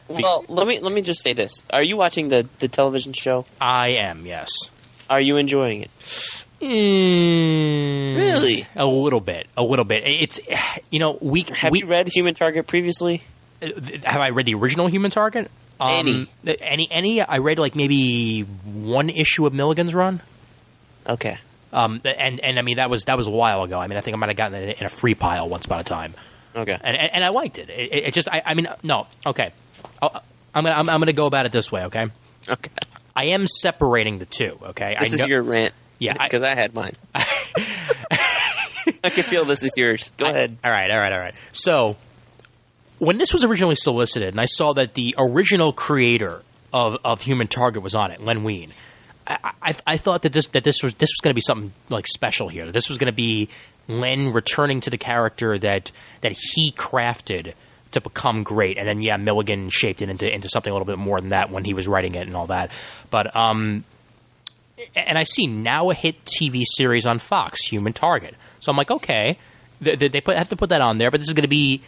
Well, let me just say this: are you watching the television show? I am. Yes. Are you enjoying it? Really? A little bit. It's Have you read Human Target previously? Have I read the original Human Target? Any? I read like maybe 1 issue of Milligan's run. Okay. And I mean that was a while ago. I mean I think I might have gotten it in a free pile once upon a time. Okay. And I liked it. It just I mean no. Okay. I'm gonna go about it this way. Okay. Okay. I am separating the two. Okay. This is your rant. Yeah. Because I had mine. I can feel this is yours. Go ahead. All right. So, when this was originally solicited, and I saw that the original creator of Human Target was on it, Len Wein, I thought that this was going to be something like special here. That this was going to be Len returning to the character that he crafted to become great, and then Milligan shaped it into something a little bit more than that when he was writing it and all that. But and I see now a hit TV series on Fox, Human Target. So I'm like, okay, they have to put that on there, but this is going to be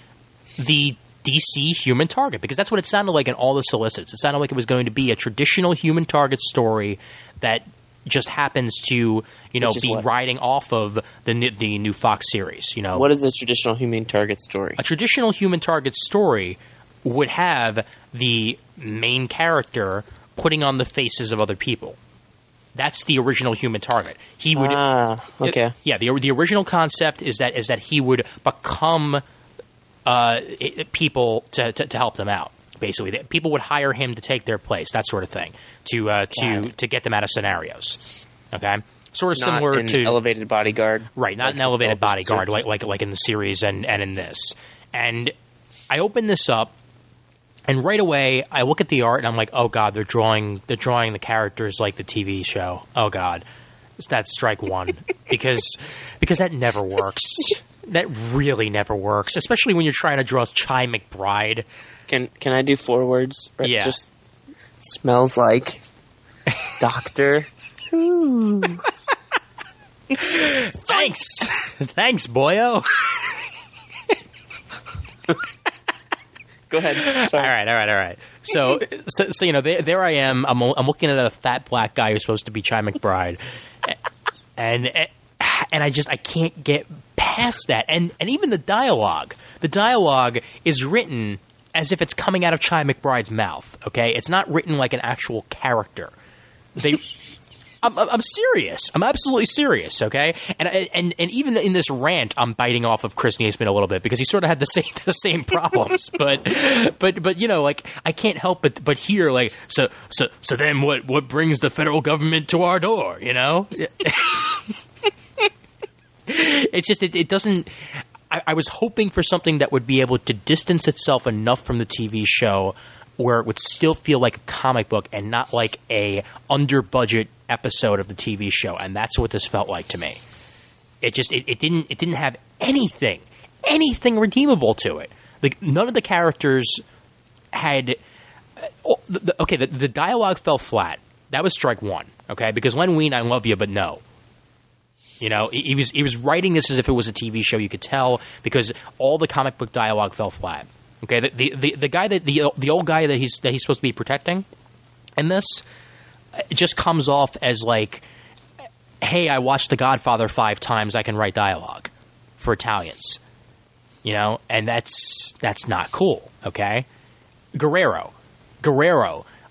the DC Human Target, because that's what it sounded like in all the solicits. It sounded like it was going to be a traditional Human Target story that just happens to, be riding off of the new Fox series. What is a traditional Human Target story? A traditional Human Target story would have the main character putting on the faces of other people. That's the original Human Target. He would. Okay. The original concept is that he would become people to help them out. Basically, people would hire him to take their place, that sort of thing, to get them out of scenarios. Okay, sort of not similar an to elevated bodyguard, right? Not an elevated bodyguard like in the series and in this. And I open this up. And right away, I look at the art and I'm like, "Oh God, they're drawing the characters like the TV show." Oh God, that's strike one because that never works. That really never works, especially when you're trying to draw Chi McBride. Can I do 4 words? Right? Yeah. Just smells like Doctor Who. Thanks, boyo. Go ahead. Sorry. All right. So there I am. I'm looking at a fat black guy who's supposed to be Chi McBride, and I can't get past that. And even the dialogue is written as if it's coming out of Chi McBride's mouth. Okay, it's not written like an actual character. I'm serious. I'm absolutely serious. Okay, and even in this rant, I'm biting off of Chris Niesman a little bit because he sort of had the same problems. but like I can't help but hear like so then what brings the federal government to our door? It's just it doesn't. I was hoping for something that would be able to distance itself enough from the TV show where it would still feel like a comic book and not like a under-budget episode of the TV show, and that's what this felt like to me. It didn't have anything redeemable to it. Like, none of the characters had. The dialogue fell flat. That was strike one. Okay, because Len Wein, I love you, but no. You know, he was writing this as if it was a TV show. You could tell because all the comic book dialogue fell flat. Okay, the guy the old guy that he's supposed to be protecting in this just comes off as like, hey, I watched The Godfather 5 times. I can write dialogue for Italians. You know, and that's not cool. Okay, Guerrero,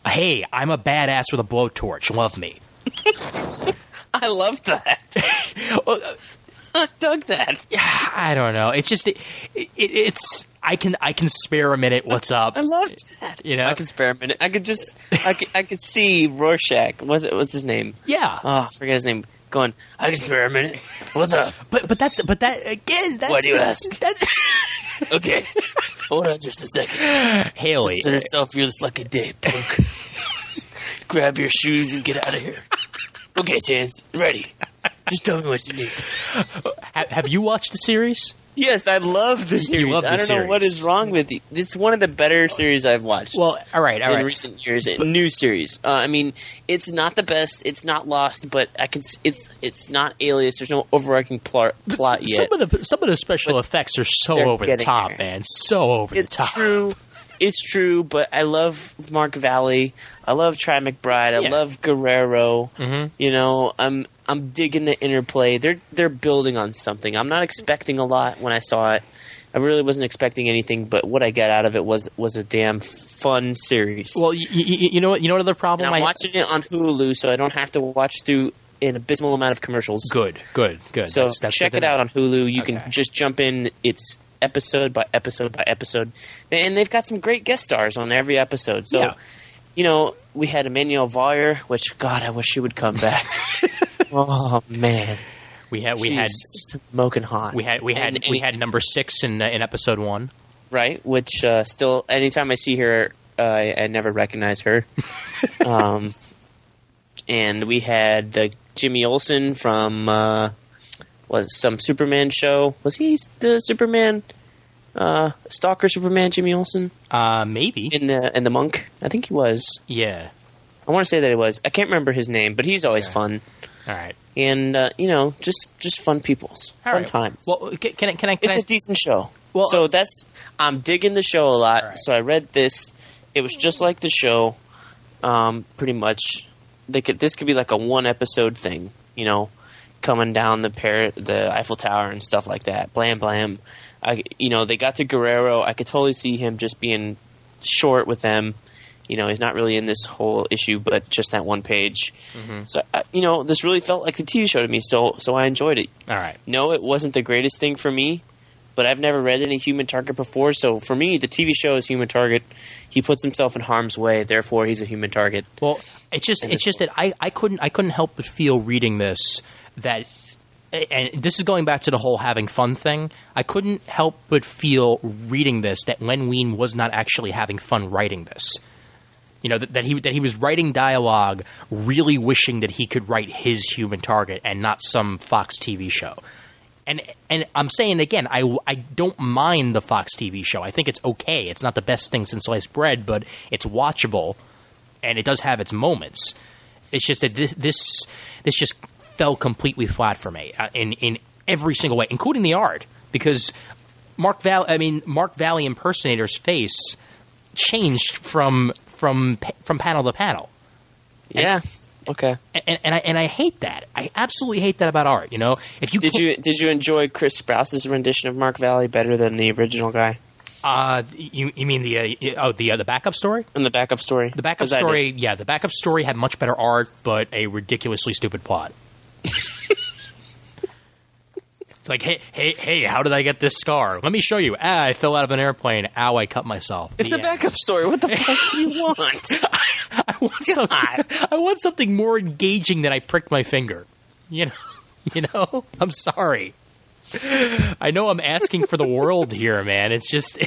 hey, I'm a badass with a blowtorch. Love me. I love that. I dug that. I don't know. It's just it's. I can spare a minute. What's up? I loved that. You know, I can spare a minute. I could see Rorschach. What's his name? Yeah. Oh, I forget his name. Going. I can spare a minute. What's up? But that again. That's why do you ask? That's okay. Hold on just a second. Haley, consider yourself fearless like a day, punk. Grab your shoes and get out of here. Okay, Chance, ready. Just tell me what you need. Have you watched the series? Yes, I love the series. You love the I don't know what is wrong with it. It's one of the better series I've watched. Well, all right. In recent years, new series. I mean, it's not the best. It's not Lost, but it's not Alias. There's no overarching plot yet. Some of the special effects are so over the top, man. So over the top. It's true. It's true, but I love Mark Valley. I love Try McBride. I love Guerrero. Mm-hmm. You know, I'm digging the interplay. They're building on something. I'm not expecting a lot when I saw it. I really wasn't expecting anything, but what I got out of it was a damn fun series. Well, you know what? You know what other problem? And I'm watching it on Hulu, so I don't have to watch through an abysmal amount of commercials. Good. So that's check it out on Hulu. You can just jump in. It's episode by episode by episode, and they've got some great guest stars on every episode. So, you know, we had Emmanuel Voyer, which God, I wish she would come back. Oh man, we had smoking hot. We had number 6 in episode 1, right? Which still, anytime I see her, I never recognize her. And we had the Jimmy Olsen from. Was some Superman show? Was he the Superman, stalker Superman, Jimmy Olsen? Maybe in the Monk. I think he was. Yeah, I want to say that it was. I can't remember his name, but he's always fun. All right, and you know, just fun peoples, fun times. Well, can I? It's a decent show. Well, so I'm digging the show a lot. Right. So I read this. It was just like the show, pretty much. This could be like a 1 episode thing, you know. Coming down the Eiffel Tower and stuff like that. Blam, blam. They got to Guerrero. I could totally see him just being short with them. You know, he's not really in this whole issue, but just that one page. Mm-hmm. So, this really felt like the TV show to me, so I enjoyed it. All right. No, it wasn't the greatest thing for me, but I've never read any Human Target before, so for me, the TV show is Human Target. He puts himself in harm's way, therefore he's a human target. Well, it's just that I couldn't help but feel reading this that, and this is going back to the whole having fun thing, I couldn't help but feel reading this that Len Wein was not actually having fun writing this. You know, that he was writing dialogue really wishing that he could write his Human Target and not some Fox TV show. And I'm saying again, I don't mind the Fox TV show. I think it's okay. It's not the best thing since sliced bread, but it's watchable, and it does have its moments. It's just that this just fell completely flat for me in every single way, including the art, because Mark Valley impersonator's face changed from panel to panel. Yeah. Okay. And I hate that. I absolutely hate that about art. You know, if you did you enjoy Chris Sprouse's rendition of Mark Valley better than the original guy? You mean the backup story? And the backup story. The backup story, yeah. The backup story had much better art, but a ridiculously stupid plot. It's like, hey, how did I get this scar? Let me show you. I fell out of an airplane. Ow, I cut myself. It's a backup story. What the fuck do you want? I want something more engaging than I pricked my finger. You know. I'm sorry. I know I'm asking for the world here, man. It's just,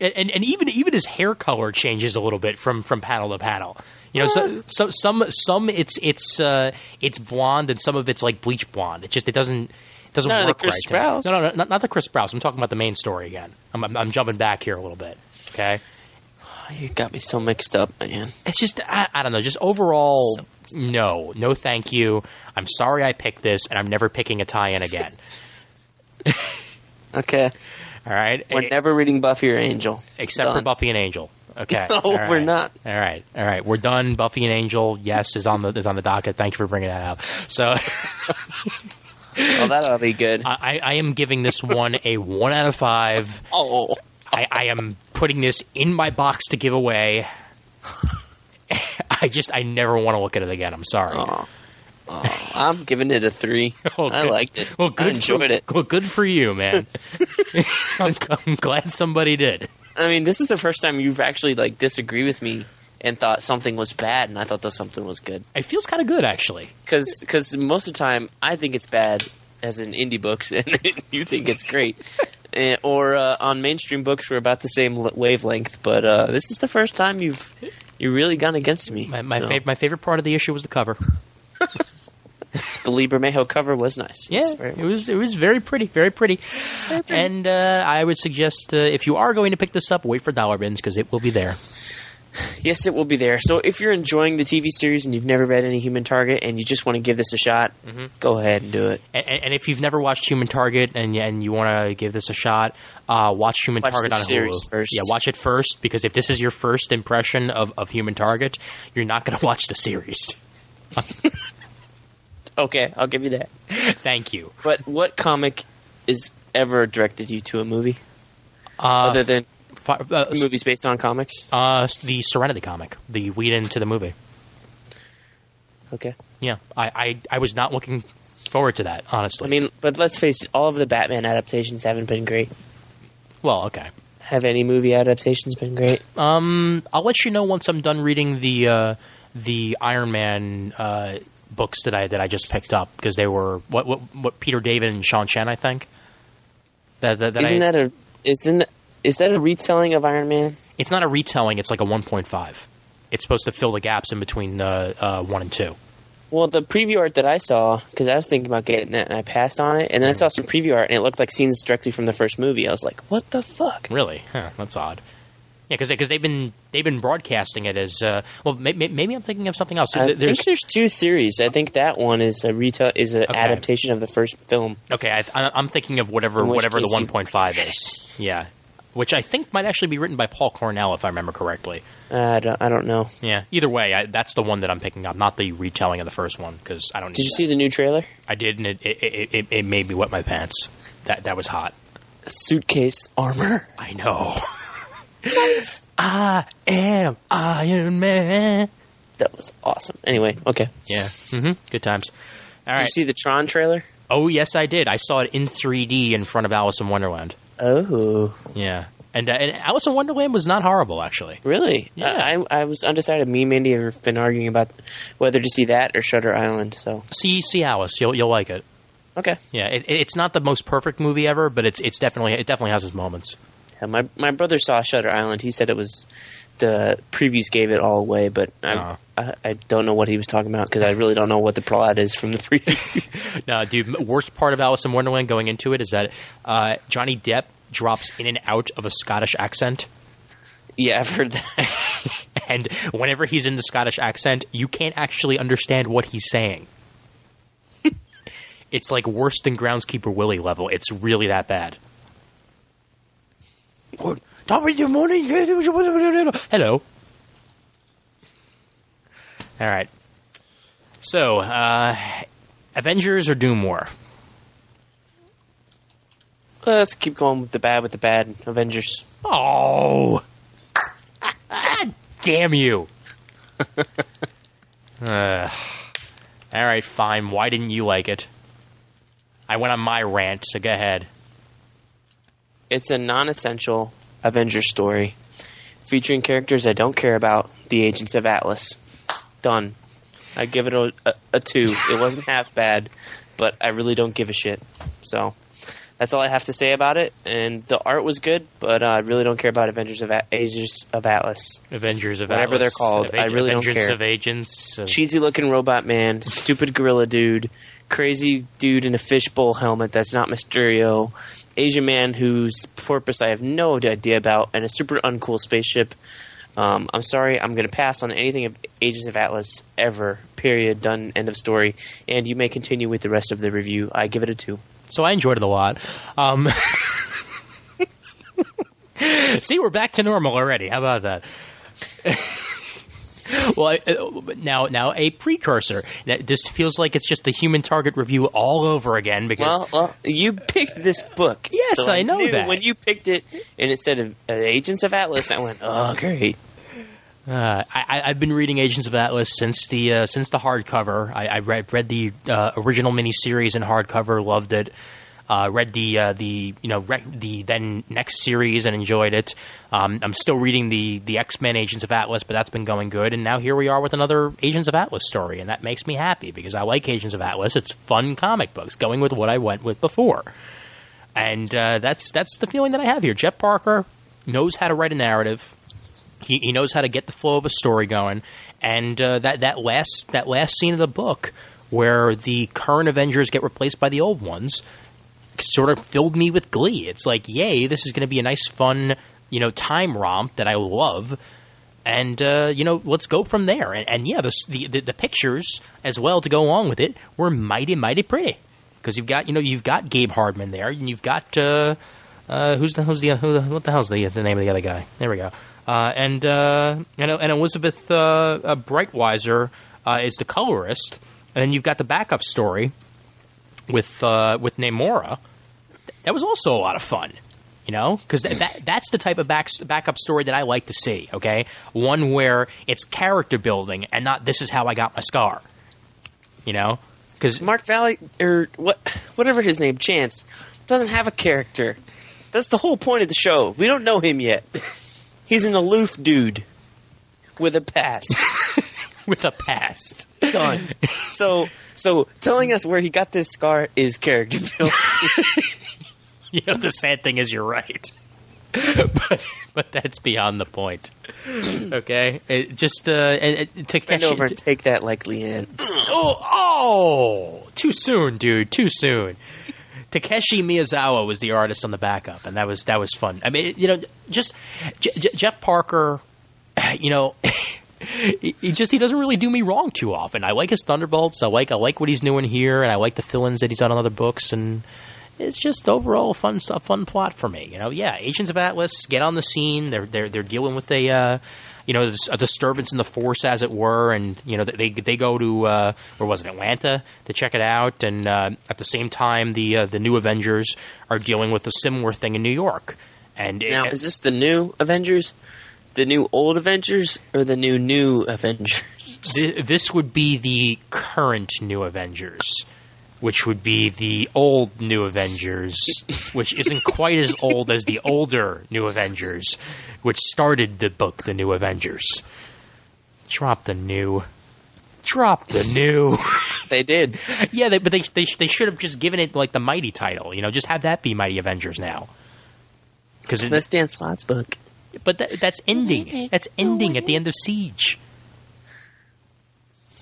and even his hair color changes a little bit from panel to panel. You know, so some it's blonde and some of it's like bleach blonde. It doesn't None work of the Chris right. Sprouse. No, not the Chris Sprouse. I'm talking about the main story again. I'm jumping back here a little bit. Okay. You got me so mixed up, man. It's just I don't know. Just overall, no, thank you. I'm sorry I picked this, and I'm never picking a tie-in again. Okay. All right. We're never reading Buffy or Angel. Except for Buffy and Angel. Okay. No, All right. we're not. All right. We're done. Buffy and Angel, yes, is on the docket. Thank you for bringing that up. So, Well, that'll be good. I am giving this one a 1 out of 5. Oh. I am putting this in my box to give away. I never want to look at it again. I'm sorry. Oh, I'm giving it a 3. Oh, I liked it. Well, good I enjoyed it. Well, good for you, man. I'm glad somebody did. I mean, this is the first time you've actually like disagreed with me and thought something was bad, and I thought that something was good. It feels kind of good, actually. Because most of the time, I think it's bad, as in indie books, and you think it's great. Or on mainstream books, we're about the same wavelength. But this is the first time you've really gone against me. My favorite part of the issue was the cover. The Lee Bermejo cover was nice. Yeah, it was very pretty, very pretty. And I would suggest if you are going to pick this up, wait for Dollar Bins because it will be there. Yes, it will be there. So if you're enjoying the TV series and you've never read any Human Target and you just want to give this a shot, go ahead and do it. And if you've never watched Human Target and you want to give this a shot, watch Human Target on series Hulu first. Yeah, watch it first because if this is your first impression of Human Target, you're not going to watch the series. Okay, I'll give you that. Thank you. But what comic is ever directed you to a movie other than movies based on comics? The Serenity comic, the lead-in to the movie. Okay. Yeah, I was not looking forward to that, honestly. I mean, but let's face it, all of the Batman adaptations haven't been great. Well, okay. Have any movie adaptations been great? I'll let you know once I'm done reading the Iron Man books that I just picked up because they were what Peter David and Sean Chen, I think. Is that a retelling of Iron Man? It's not a retelling. It's like a 1.5. It's supposed to fill the gaps in between 1 and 2. Well, the preview art that I saw, because I was thinking about getting that and I passed on it, and then I saw some preview art and it looked like scenes directly from the first movie. I was like, what the fuck? Really? Huh, that's odd. Yeah, because they've been broadcasting it as well. Maybe I'm thinking of something else. I think there's 2 series. I think that one is an adaptation of the first film. Okay, I'm thinking of whatever the 1.5 is. Yeah, which I think might actually be written by Paul Cornell, if I remember correctly. I don't know. Yeah. Either way, that's the one that I'm picking up, not the retelling of the first one, because I don't need Did you see the new trailer? I did, and it made me wet my pants. That was hot. Suitcase armor. I know. I am Iron Man. That was awesome. Anyway, okay. Yeah. Good times. All right. Did you see the Tron trailer? Oh, yes, I did. I saw it in 3D in front of Alice in Wonderland. Oh. Yeah. And Alice in Wonderland was not horrible, actually. Really? Yeah. I was undecided. Me and Mindy have been arguing about whether to see that or Shutter Island. So see Alice. You'll like it. Okay. Yeah. It's not the most perfect movie ever, but it definitely has its moments. Yeah, my brother saw Shutter Island. He said it was the previews gave it all away, but I don't know what he was talking about because I really don't know what the plot is from the preview. No, dude. Worst part of Alice in Wonderland going into it is that Johnny Depp drops in and out of a Scottish accent. Yeah, I've heard that. And whenever he's in the Scottish accent, you can't actually understand what he's saying. It's like worse than Groundskeeper Willie level. It's really that bad. Hello. All right. So, Avengers or Doom War? Let's keep going with the bad. Avengers. Oh. Damn you. All right, fine. Why didn't you like it? I went on my rant, so go ahead. It's a non-essential Avengers story featuring characters I don't care about, the Agents of Atlas. Done. I give it a 2. It wasn't half bad, but I really don't give a shit. So That's all I have to say about it. And the art was good, but I really don't care about Ages of Atlas. Avengers of whatever Atlas. they're called. I really don't care. Of Agents. Cheesy looking robot man, stupid gorilla dude, crazy dude in a fishbowl helmet that's not Mysterio, Asian man whose purpose I have no idea about, and a super uncool spaceship. I'm sorry, I'm going to pass on anything of Agents of Atlas ever. Period. Done. End of story. And you may continue with the rest of the review. I give it a 2. So I enjoyed it a lot. See, we're back to normal already. How about that? Well, now a precursor. This feels like it's just the Human Target review all over again. Because well, you picked this book. Yes, so I know that. When you picked it and it said Agents of Atlas, I went, oh, great. I've been reading Agents of Atlas since the hardcover. I read the original miniseries in hardcover, loved it. Read the then next series and enjoyed it. I'm still reading the X-Men Agents of Atlas, but that's been going good. And now here we are with another Agents of Atlas story, and that makes me happy because I like Agents of Atlas. It's fun comic books, going with what I went with before, and that's the feeling that I have here. Jeff Parker knows how to write a narrative. He knows how to get the flow of a story going, and that last scene of the book where the current Avengers get replaced by the old ones sort of filled me with glee. It's like, yay, this is going to be a nice, fun, time romp that I love, and let's go from there. And yeah, the pictures as well to go along with it were mighty, mighty pretty because you've got Gabe Hardman there, and you've got what the hell's the name of the other guy? There we go. And Elizabeth Breitweiser is the colorist, and then you've got the backup story with Namora. That was also a lot of fun, because that's the type of backup story that I like to see. Okay, one where it's character building and not this is how I got my scar. Because Mark Valley or whatever his name, Chance, doesn't have a character. That's the whole point of the show. We don't know him yet. He's an aloof dude with a past. With a past. Done. So telling us where he got this scar is character building. The sad thing is you're right. But that's beyond the point. Okay? Takeshi... Bend over and take that like Leanne. Oh! Too soon, dude. Too soon. Takeshi Miyazawa was the artist on the backup, and that was fun. I mean, Jeff Parker, he doesn't really do me wrong too often. I like his Thunderbolts. I like what he's doing here, and I like the fill-ins that he's done on other books, and it's just overall a fun plot for me. Agents of Atlas get on the scene. They're dealing with a disturbance in the Force, as it were, and they go to where was it, Atlanta, to check it out, and at the same time the new Avengers are dealing with a similar thing in New York. And now, is this the new Avengers, the new old Avengers, or the new Avengers? This would be the current new Avengers, which would be the old New Avengers, which isn't quite as old as the older New Avengers, which started the book, The New Avengers. Drop the new. They did. Yeah, but they should have just given it like the Mighty title. Just have that be Mighty Avengers now. That's Dan Slott's book. But that's ending. That's ending at the end of Siege.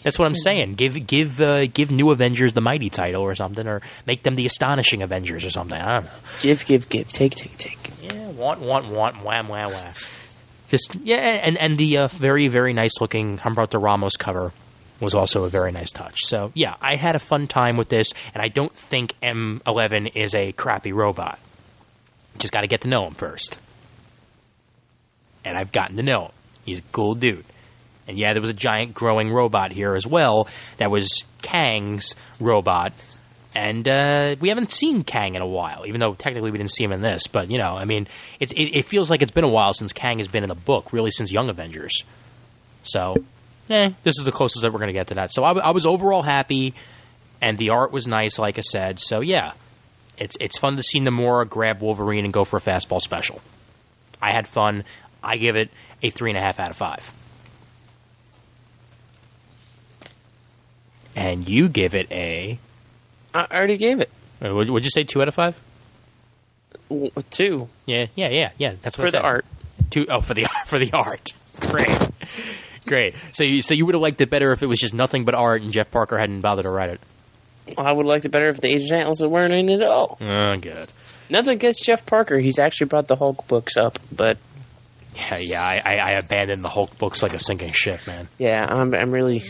That's what I'm saying. Give New Avengers the Mighty title or something, or make them the Astonishing Avengers or something. I don't know. Give. Take. Yeah, want, wham, wham. Just and the very, very nice looking Humberto Ramos cover was also a very nice touch. So yeah, I had a fun time with this, and I don't think M11 is a crappy robot. Just got to get to know him first, and I've gotten to know him. He's a cool dude. And yeah, there was a giant growing robot here as well. That was Kang's robot. And we haven't seen Kang in a while, even though technically we didn't see him in this. But, it feels like it's been a while since Kang has been in the book, really since Young Avengers. So, this is the closest that we're going to get to that. So I was overall happy, and the art was nice, like I said. So, yeah, it's fun to see Namora grab Wolverine and go for a fastball special. I had fun. I give it a 3.5 out of 5. And you give it a... I already gave it. Would you say 2 out of 5? 2. Yeah. That's what For the art. 2. Oh, for the art. Great. So you would have liked it better if it was just nothing but art and Jeff Parker hadn't bothered to write it. I would have liked it better if the Age of Atlas weren't in it at all. Oh, good. Nothing against Jeff Parker. He's actually brought the Hulk books up, but Yeah. I abandoned the Hulk books like a sinking ship, man. yeah, I'm really.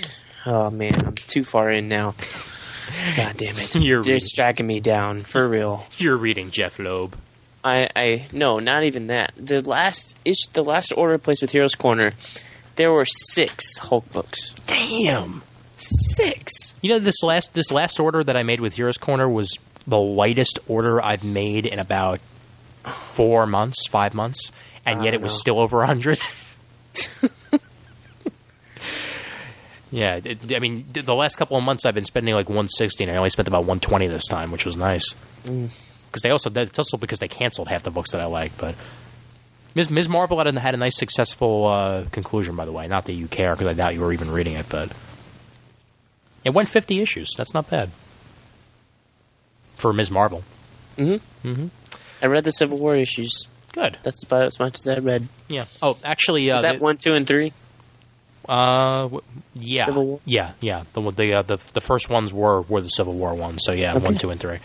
Oh man, I'm too far in now. God damn it! They're striking me down for real. You're reading Jeff Loeb. No, not even that. The last order placed with Heroes Corner, there were 6 Hulk books. Damn. 6. You know, this last order that I made with Heroes Corner was the lightest order I've made in about 5 months, and yet it was still over 100. Yeah, I mean, the last couple of months I've been spending like 160, and I only spent about 120 this time, which was nice. Because it's also because they canceled half the books that I like. But Ms. Marvel had a nice, successful conclusion, by the way. Not that you care, because I doubt you were even reading it, but it went 50 issues. That's not bad for Ms. Marvel. I read the Civil War issues. Good. That's about as much as I read. Yeah. Oh, actually, is that 1, 2, and 3? Yeah, Civil War? yeah. The first ones were the Civil War ones. So yeah, okay. 1, 2, and 3.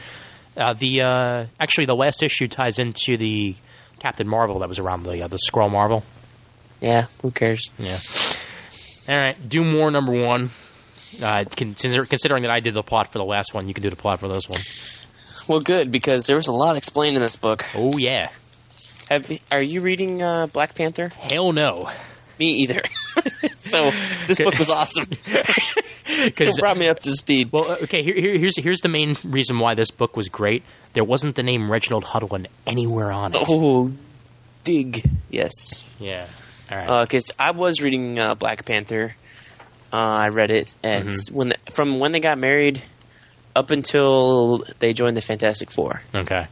Actually, the last issue ties into the Captain Marvel that was around the Skrull Marvel. Yeah, who cares? Yeah. All right, Doom War #1. Considering that I did the plot for the last one, you can do the plot for this one. Well, good, because there was a lot explained in this book. Oh yeah. Are you reading Black Panther? Hell no. Me either. So this book was awesome. It brought me up to speed. Well, okay. Here's the main reason why this book was great. There wasn't the name Reginald Hudlin anywhere on it. Oh, dig. Yes. Yeah. All right. Because I was reading Black Panther. I read it from when they got married up until they joined the Fantastic Four. Okay.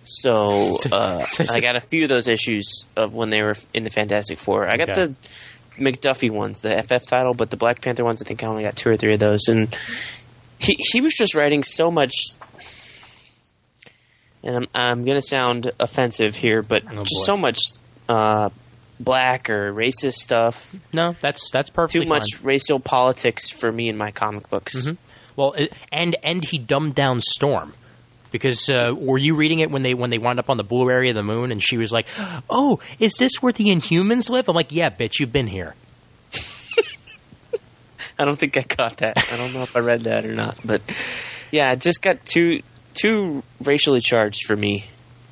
So I got a few of those issues of when they were in the Fantastic Four. I got the McDuffie ones, the FF title, but the Black Panther ones, I think I only got 2 or 3 of those. And he was just writing so much, and I'm going to sound offensive here, but so much black or racist stuff. No, that's perfectly fine. Too much racial politics for me in my comic books. Mm-hmm. Well, and he dumbed down Storm. Because were you reading it when they wound up on the blue area of the moon, and she was like, "Oh, is this where the Inhumans live?" I'm like, "Yeah, bitch, you've been here." I don't think I caught that. I don't know if I read that or not, but yeah, it just got too racially charged for me.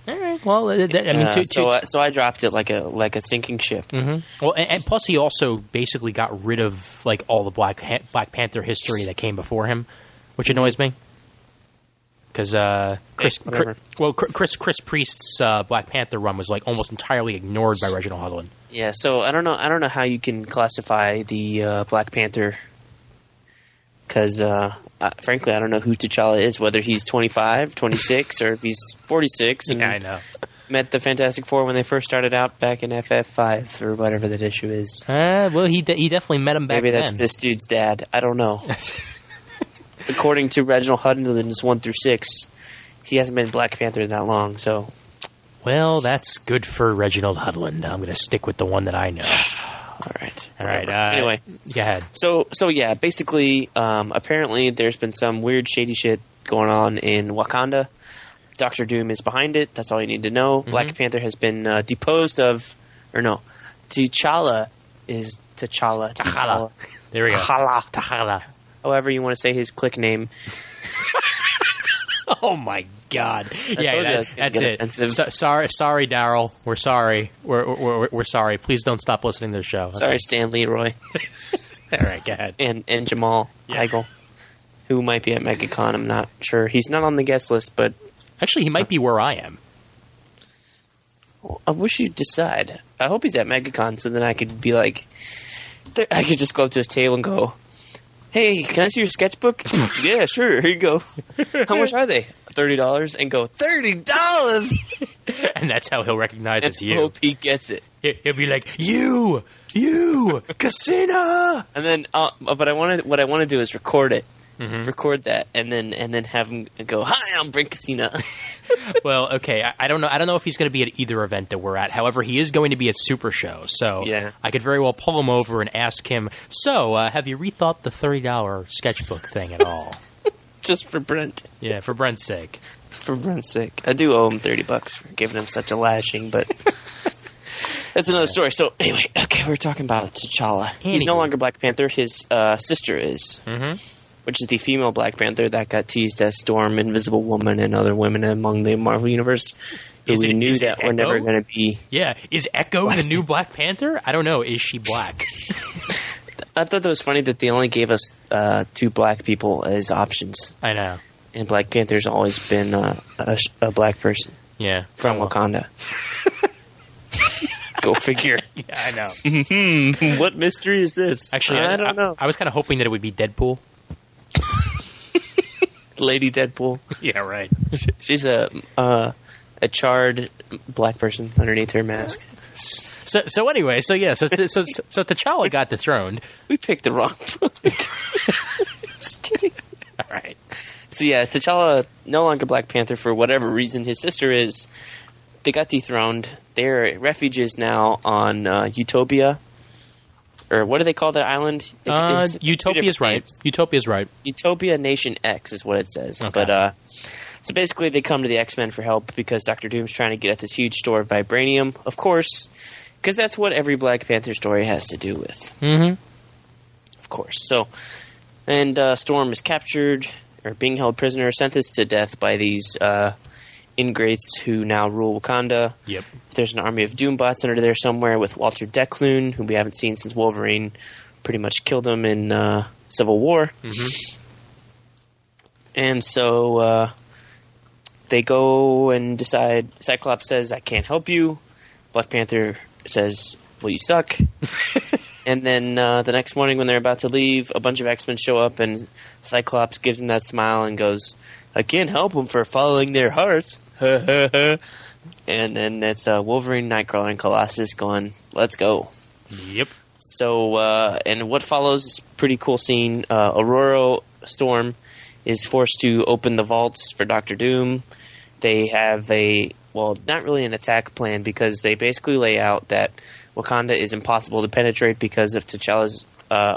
All right. Well, I mean, so I dropped it like a sinking ship. Mm-hmm. Well, and plus he also basically got rid of like all the Black Panther history that came before him, which annoys me. Because Chris Priest's Black Panther run was like almost entirely ignored by Reginald Hudlin. Yeah, so I don't know how you can classify the Black Panther. Because frankly, I don't know who T'Challa is. Whether he's 25, 26, or if he's 46. And yeah, I know. Met the Fantastic Four when they first started out back in FF5 or whatever that issue is. Well, he definitely met him back then. Maybe that's this dude's dad. I don't know. According to Reginald Hudlin's 1 through 6, he hasn't been Black Panther that long, so... Well, that's good for Reginald Hudlin. I'm going to stick with the one that I know. All right. Anyway. Go ahead. So yeah, basically, apparently there's been some weird, shady shit going on in Wakanda. Doctor Doom is behind it. That's all you need to know. Mm-hmm. Black Panther has been deposed of... Or no. T'Challa is... T'Challa. There we go. T'Challa. However you want to say his click name. Oh my God! Yeah, that's it. Sorry, Daryl. We're sorry. We're sorry. Please don't stop listening to the show. Okay? Sorry, Stan Leroy. All right, go ahead. And Jamal Heigl, who might be at MegaCon. I'm not sure. He's not on the guest list, but actually, he might be where I am. Well, I wish you'd decide. I hope he's at MegaCon, so then I could be like, I could just go up to his table and go, "Hey, can I see your sketchbook?" "Yeah, sure. Here you go." "How much are they?" $30. And go, $30? And that's how he'll recognize it's you. I hope he gets it. He'll be like, you, Cassina. And then, but what I want to do is record it. Mm-hmm. Record that, and then have him go, "Hi, I'm Brent Cassina." Well, okay. I don't know. I don't know if he's going to be at either event that we're at. However, he is going to be at Super Show, so Yeah. I could very well pull him over and ask him. So, have you rethought the $30 sketchbook thing at all? Just for Brent. Yeah, for Brent's sake. For Brent's sake. I do owe him $30 for giving him such a lashing, but that's another story. So, anyway, okay, we're talking about T'Challa. He's no Anywho. longer Black Panther. His sister is, which is the female Black Panther that got teased as Storm, Invisible Woman, and other women among the Marvel Universe. Is We it- knew is it that we're never Echo? going to be... Yeah, is Echo the new Black Panther? I don't know. Is she black? I thought that was funny that they only gave us 2 black people as options. I know. And Black Panther's always been a black person Yeah, from Wakanda. Go figure. Yeah, I know. What mystery is this? Actually, I don't know. I was kind of hoping that it would be Deadpool. Lady Deadpool. Yeah, right. She's a charred black person underneath her mask. So anyway, so T'Challa got dethroned. We picked the wrong book. Just kidding. All right. So yeah, T'Challa no longer Black Panther for whatever reason. His sister is. They got dethroned. They're refugees now on Utopia. Or what do they call that island? It's 2 Utopia's different right. names. Utopia's right. Utopia Nation X is what it says. Okay. But so basically, they come to the X-Men for help because Doctor Doom's trying to get at this huge store of vibranium. Of course, because that's what every Black Panther story has to do with. Mm-hmm. Of course. So, and Storm is captured or being held prisoner, sentenced to death by these ingrates who now rule Wakanda. Yep. There's an army of Doombots under there somewhere with Walter Decloon, who we haven't seen since Wolverine pretty much killed him in Civil War. Mm-hmm. And so they go and decide. Cyclops says, I can't help you. Black Panther says, well, you suck. And then the next morning when they're about to leave, a bunch of X-Men show up and Cyclops gives him that smile and goes, I can't help them for following their hearts. And then it's Wolverine, Nightcrawler, and Colossus going, let's go. Yep. So, and what follows is a pretty cool scene. Aurora Storm is forced to open the vaults for Doctor Doom. They have not really an attack plan because they basically lay out that Wakanda is impossible to penetrate because of T'Challa's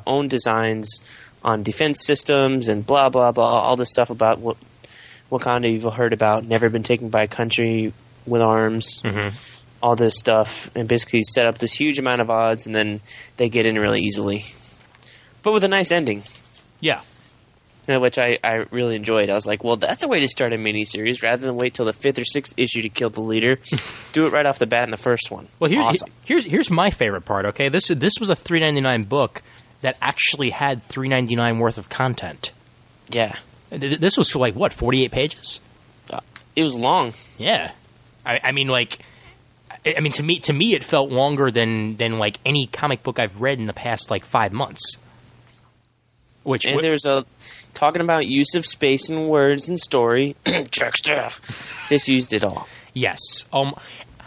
own designs on defense systems and blah, blah, blah, all this stuff about what Wakanda you've heard about, never been taken by a country with arms, all this stuff, and basically set up this huge amount of odds, and then they get in really easily. But with a nice ending, Yeah. which I really enjoyed. I was like, well, that's a way to start a miniseries rather than wait till the 5th or 6th issue to kill the leader. Do it right off the bat in the first one. Well, Awesome. here's my favorite part. Okay, this was a $3.99 book that actually had $3.99 worth of content. Yeah. This was for 48 pages. It was long. Yeah, I mean, to me, it felt longer than any comic book I've read in the past 5 months. And there's talking about use of space and words and story. Check stuff. This used it all. Yes.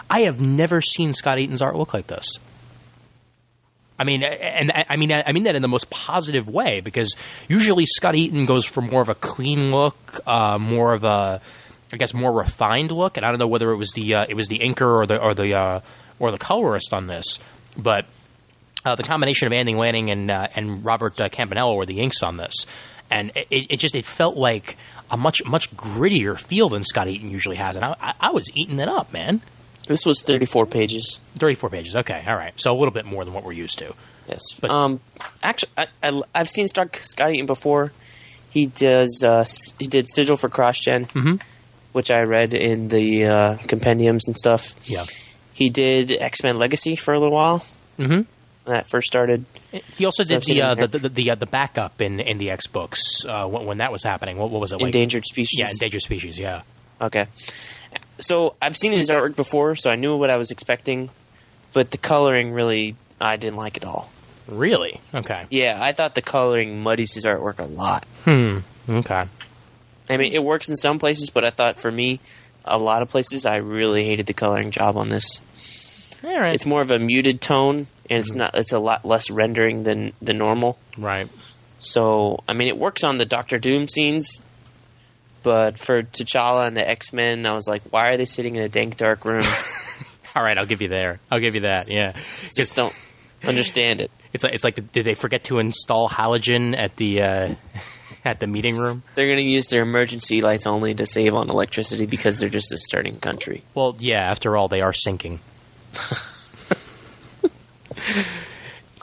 I have never seen Scott Eaton's art look like this. I mean, and I mean that in the most positive way, because usually Scott Eaton goes for more of a clean look, more of a, I guess, more refined look. And I don't know whether it was the inker or the colorist on this, but the combination of Andy Lanning and Robert Campanella were the inks on this, and it felt like a much grittier feel than Scott Eaton usually has, and I was eating it up, man. This was 34 pages. 34 pages. Okay, all right. So a little bit more than what we're used to. Yes. But actually, I've seen Scott Eaton before. He did Sigil for CrossGen, which I read in the compendiums and stuff. Yeah. He did X-Men Legacy for a little while. Mm-hmm. When that first started. He also did So I've seen the backup in the X books when that was happening. What was it like? Endangered Species. Yeah, Endangered Species. Yeah. Okay. So I've seen his artwork before, so I knew what I was expecting, but the coloring really, I didn't like at all. Really? Okay. Yeah, I thought the coloring muddies his artwork a lot. Okay. I mean, it works in some places, but I thought for me, a lot of places, I really hated the coloring job on this. All right. It's more of a muted tone, and it's a lot less rendering than the normal. Right. So, I mean, it works on the Doctor Doom scenes, But for T'Challa and the X-Men, I was like, why are they sitting in a dank, dark room? All right, I'll give you that. Yeah, Just don't understand it. It's like did they forget to install halogen at the at the meeting room? They're going to use their emergency lights only to save on electricity because they're just a starting country. Well, yeah. After all, they are sinking.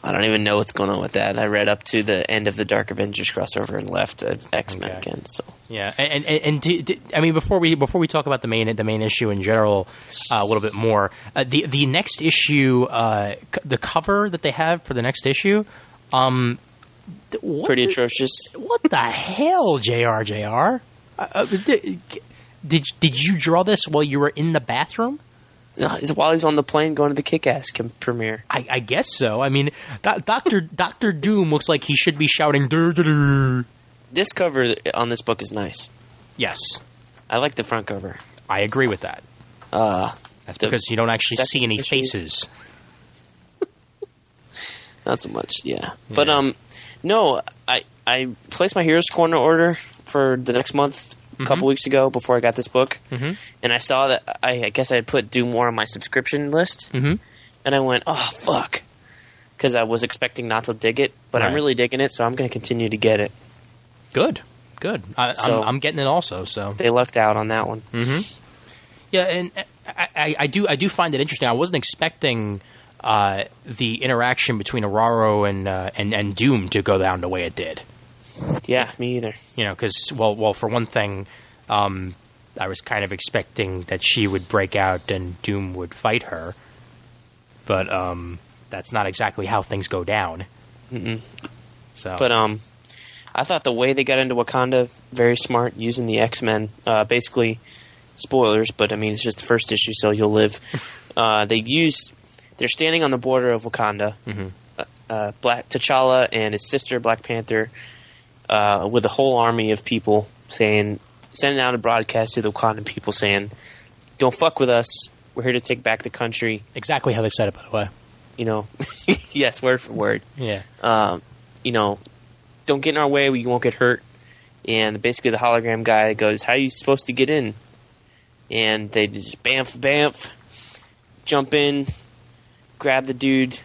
I don't even know what's going on with that. I read up to the end of the Dark Avengers crossover and left X-Men again. So yeah, and I mean before we talk about the main issue in general a little bit more, the next issue, the cover that they have for the next issue, pretty atrocious. What the hell, JR? Did you draw this while you were in the bathroom? While he's on the plane going to the Kick-Ass premiere. I guess so. I mean, Doctor Doom looks like he should be shouting. Dur, dur, dur. This cover on this book is nice. Yes, I like the front cover. I agree with that. That's because you don't actually see any faces. Not so much, yeah. But no, I placed my Heroes Corner order for the next month. A couple weeks ago before I got this book, and I saw that I guess I had put Doom War on my subscription list, and I went, oh, fuck, because I was expecting not to dig it, but I'm really digging it, so I'm going to continue to get it. Good. I'm getting it also, so. They lucked out on that one. Yeah, and I do find it interesting. I wasn't expecting the interaction between Ororo and Doom to go down the way it did. Yeah, me either. You know, because, well, for one thing, I was kind of expecting that she would break out and Doom would fight her. But that's not exactly how things go down. So, but I thought the way they got into Wakanda, very smart, using the X-Men. Basically, spoilers, but I mean, it's just the first issue, so you'll live. They're standing on the border of Wakanda. Black T'Challa and his sister, Black Panther, with a whole army of people sending out a broadcast to the Wakandan people saying, don't fuck with us. We're here to take back the country. Exactly how they said it, by the way. You know, yes, word for word. Yeah. You know, don't get in our way. We won't get hurt. And basically the hologram guy goes, how are you supposed to get in? And they just bamf, jump in, grab the dude.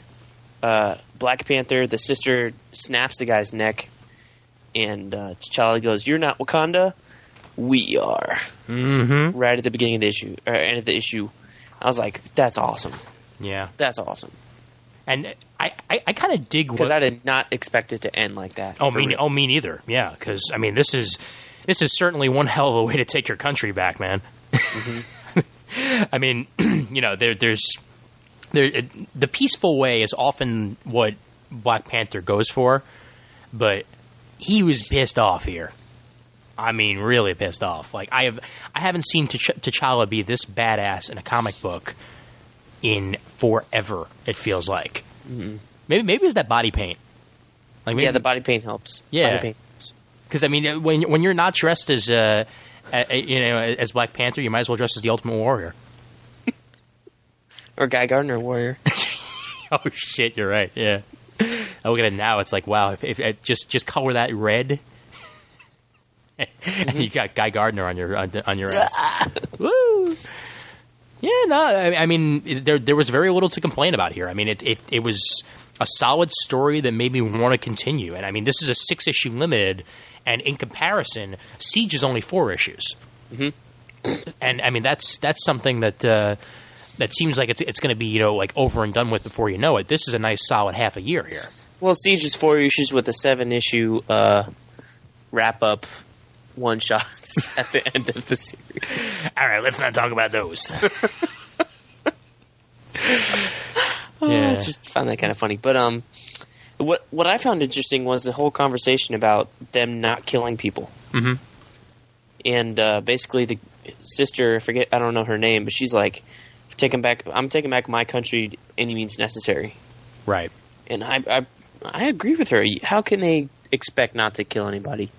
Black Panther, the sister, snaps the guy's neck. And T'Challa goes, you're not Wakanda? We are. Right at the beginning of the issue, or end of the issue. I was like, that's awesome. Yeah. That's awesome. And I kind of dig because I did not expect it to end like that. Me neither. Yeah, because I mean, this is certainly one hell of a way to take your country back, man. I mean, you know, the peaceful way is often what Black Panther goes for, but he was pissed off here. I mean, really pissed off. Like I haven't seen T'Challa be this badass in a comic book in forever. It feels like maybe it's that body paint. Like maybe, the body paint helps. Yeah, because I mean, when you're not dressed as as Black Panther, you might as well dress as the Ultimate Warrior or Guy Gardner Warrior. Oh shit, you're right. Yeah, I look at it now. It's like, wow, if just color that red. And you got Guy Gardner on your ass. Woo! Yeah, no, I mean, there was very little to complain about here. I mean, it was a solid story that made me want to continue. And I mean, this is a 6-issue limited, and in comparison, Siege is only 4 issues. And I mean, that's something that seems like it's going to be, you know, like over and done with before you know it. This is a nice solid half a year here. Well, Siege is 4 issues with a 7-issue wrap up. One shots at the end of the series. All right, let's not talk about those. I just found that kind of funny. But what I found interesting was the whole conversation about them not killing people. And basically the sister, I don't know her name, but she's like, I'm taking back my country any means necessary. Right. And I agree with her. How can they expect not to kill anybody?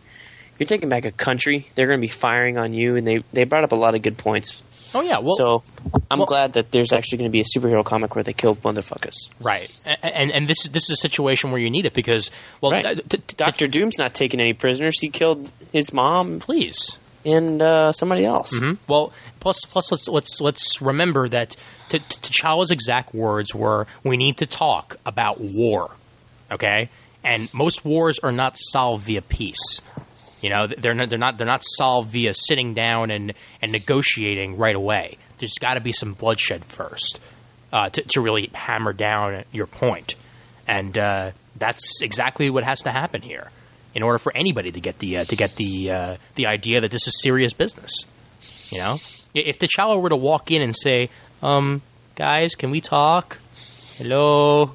You're taking back a country. They're going to be firing on you, and they brought up a lot of good points. Oh, yeah. Well, so I'm glad that there's actually going to be a superhero comic where they kill motherfuckers. Right. And this is a situation where you need it because, well... Right. Dr. Doom's not taking any prisoners. He killed his mom. Please. and somebody else. Mm-hmm. Well, plus, let's remember that T'Challa's exact words were, "We need to talk about war." Okay, and most wars are not solved via peace. You know, they're not solved via sitting down and negotiating right away. There's got to be some bloodshed first to really hammer down your point, and that's exactly what has to happen here in order for anybody to get the idea that this is serious business. You know, if T'Challa were to walk in and say, "Guys, can we talk? Hello,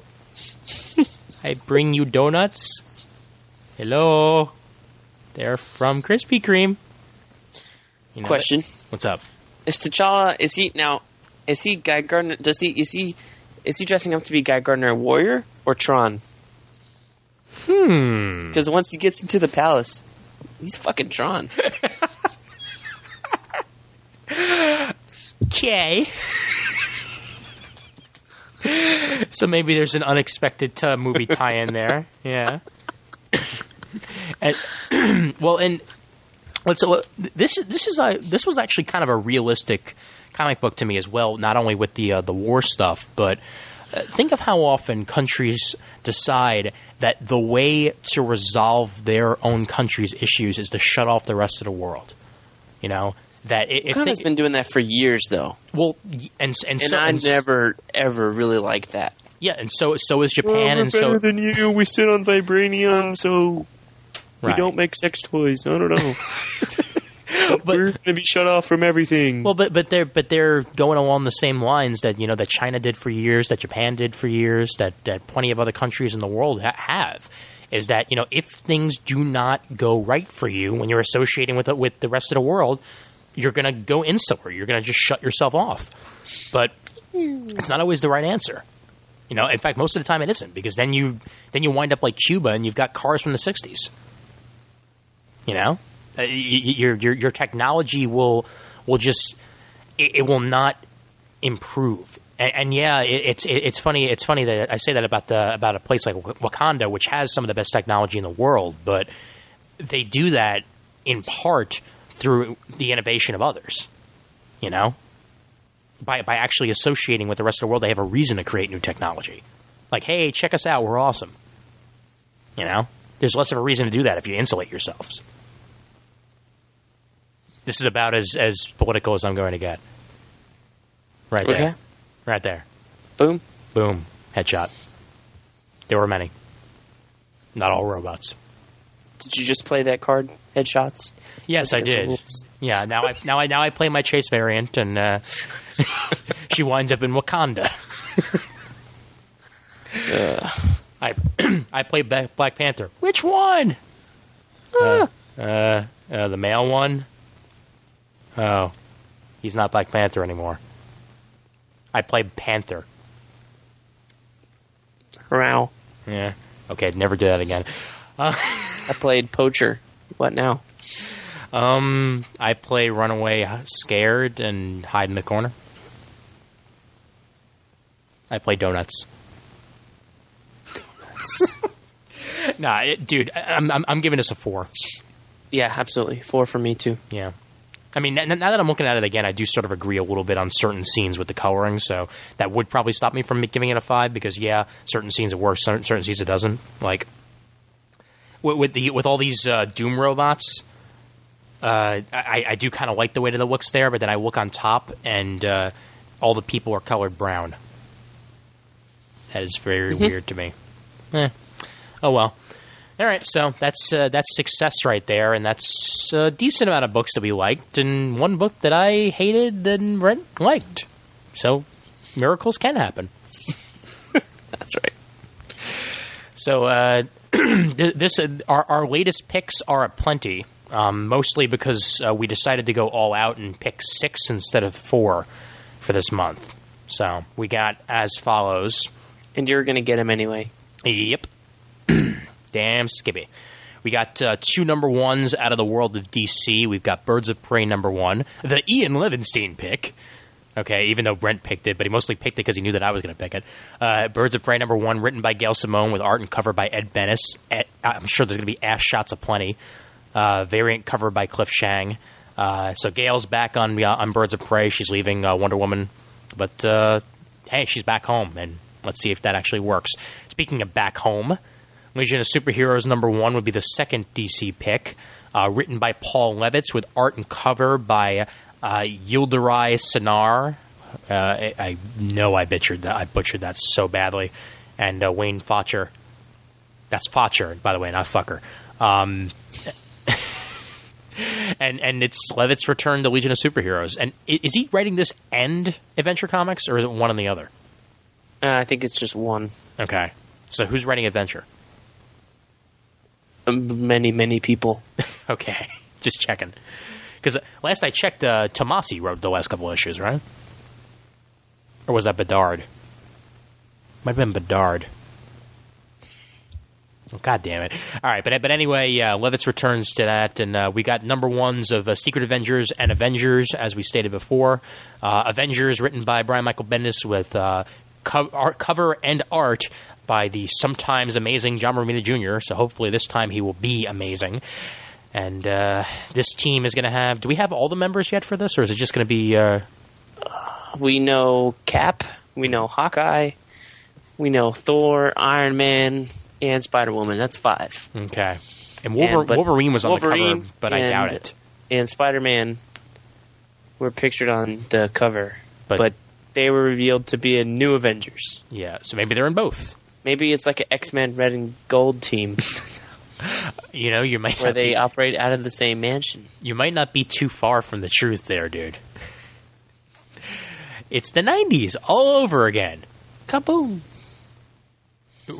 I bring you donuts. Hello." They're from Krispy Kreme. You know, question: what's up? Is T'Challa? Is he Guy Gardner? Is he dressing up to be Guy Gardner a warrior or Tron? Because once he gets into the palace, he's fucking Tron. Okay. So maybe there's an unexpected movie tie-in there. Yeah. And, well, and so this was actually kind of a realistic comic book to me as well. Not only with the war stuff, but think of how often countries decide that the way to resolve their own country's issues is to shut off the rest of the world. You know that if Wakanda has been doing that for years, though. Well, and I never ever really liked that. Yeah, and so is Japan, we're and better than you. We sit on vibranium, so. Right. We don't make sex toys. I don't know. But we're going to be shut off from everything. Well, but they're going along the same lines that that China did for years, that Japan did for years, that plenty of other countries in the world have. Is that if things do not go right for you when you're associating with the rest of the world, you're going to go insular. You're going to just shut yourself off. But it's not always the right answer. In fact, most of the time it isn't, because then you wind up like Cuba and you've got cars from the '60s. Your technology will just it will not improve. And yeah, it's funny that I say that about a place like Wakanda, which has some of the best technology in the world, but they do that in part through the innovation of others. By actually associating with the rest of the world, they have a reason to create new technology. Like, hey, check us out, we're awesome. There's less of a reason to do that if you insulate yourselves. This is about as political as I'm going to get. Right there. Okay. Right there. Boom. Boom. Headshot. There were many. Not all robots. Did you just play that card, Headshots? Yes, I did. Yeah, now I play my Chase variant, and she winds up in Wakanda. I play Black Panther. Which one? The male one. Oh, he's not Black Panther anymore. I played Panther. Wow. Yeah. Okay, never do that again. I played Poacher. What now? I play Runaway Scared and Hide in the Corner. I play Donuts. Nah, dude, I'm giving this a 4. Yeah, absolutely. 4 for me, too. Yeah. I mean, now that I'm looking at it again, I do sort of agree a little bit on certain scenes with the coloring, so that would probably stop me from giving it a 5, because, yeah, certain scenes it works, certain scenes it doesn't. Like, with all these Doom robots, I do kind of like the way that it looks there, but then I look on top, and all the people are colored brown. That is very weird to me. Oh, well. All right, so that's success right there, and that's a decent amount of books that we liked, and one book that I hated and Brent liked. So miracles can happen. That's right. So our latest picks are aplenty, mostly because we decided to go all out and pick 6 instead of 4 for this month. So we got as follows. And you're going to get him anyway. Yep. Damn Skippy. We got 2 number 1s out of the world of DC. We've got Birds of Prey number 1, the Ian Livingstone pick. Okay, even though Brent picked it, but he mostly picked it because he knew that I was going to pick it. Birds of Prey number 1, written by Gail Simone with art and cover by Ed Benes. I'm sure there's going to be ass shots aplenty. Variant cover by Cliff Chang. So Gale's back on Birds of Prey. She's leaving Wonder Woman, but hey, she's back home, and let's see if that actually works. Speaking of back home, Legion of Superheroes #1 would be the second DC pick, written by Paul Levitz with art and cover by Yildiray Cinar. I know I butchered that so badly. And Wayne Faucher. That's Faucher, by the way, not fucker. And it's Levitz' return to Legion of Superheroes. And is he writing this and Adventure Comics, or is it one and the other? I think it's just one. Okay. So who's writing Adventure? Many people. Okay. Just checking. Because last I checked, Tomasi wrote the last couple issues, right? Or was that Bedard? Might have been Bedard. Oh, God damn it. All right, but anyway, Levitz returns to that, and we got #1s of Secret Avengers and Avengers, as we stated before. Avengers, written by Brian Michael Bendis, with cover and art by the sometimes amazing John Romita Jr., so hopefully this time he will be amazing. And this team is going to have... Do we have all the members yet for this, or is it just going to be... We know Cap, we know Hawkeye, we know Thor, Iron Man, and Spider-Woman. That's 5. Okay. And Wolverine was on the cover, but I doubt it. And Spider-Man were pictured on the cover, but they were revealed to be in New Avengers. Yeah, so maybe they're in both. Maybe it's like an X-Men Red and Gold team. You might where they operate out of the same mansion. You might not be too far from the truth there, dude. It's the 90s all over again. Kaboom.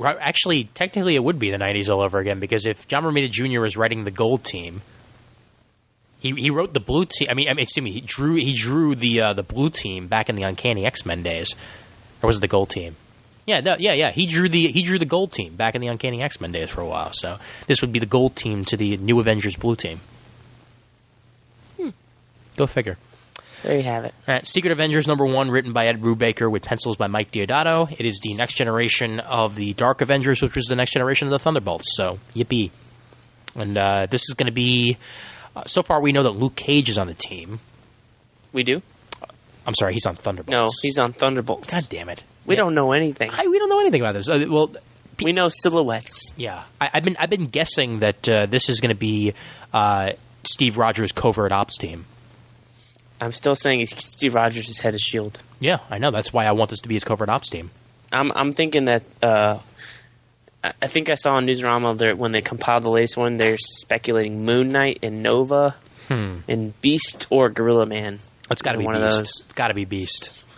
Actually, technically it would be the 90s all over again, because if John Romita Jr. is writing the Gold Team, he wrote the Blue Team. Excuse me, he drew the Blue Team back in the Uncanny X-Men days. Or was it the Gold Team? Yeah. He drew the Gold Team back in the Uncanny X-Men days for a while. So this would be the Gold Team to the New Avengers Blue Team. Go figure. There you have it. All right, Secret Avengers #1, written by Ed Brubaker with pencils by Mike Deodato. It is the next generation of the Dark Avengers, which was the next generation of the Thunderbolts. So, yippee. And this is going to be... so far, we know that Luke Cage is on the team. We do? I'm sorry, he's on Thunderbolts. No, he's on Thunderbolts. God damn it. We don't know anything. We don't know anything about this. We know silhouettes. Yeah. I've been guessing that this is going to be Steve Rogers' covert ops team. I'm still saying Steve Rogers is head of S.H.I.E.L.D. Yeah, I know. That's why I want this to be his covert ops team. I'm thinking that... I think I saw on Newsarama when they compiled the latest one, they're speculating Moon Knight and Nova and Beast or Gorilla Man. It's got to be one Beast. Of those. It's got to be Beast.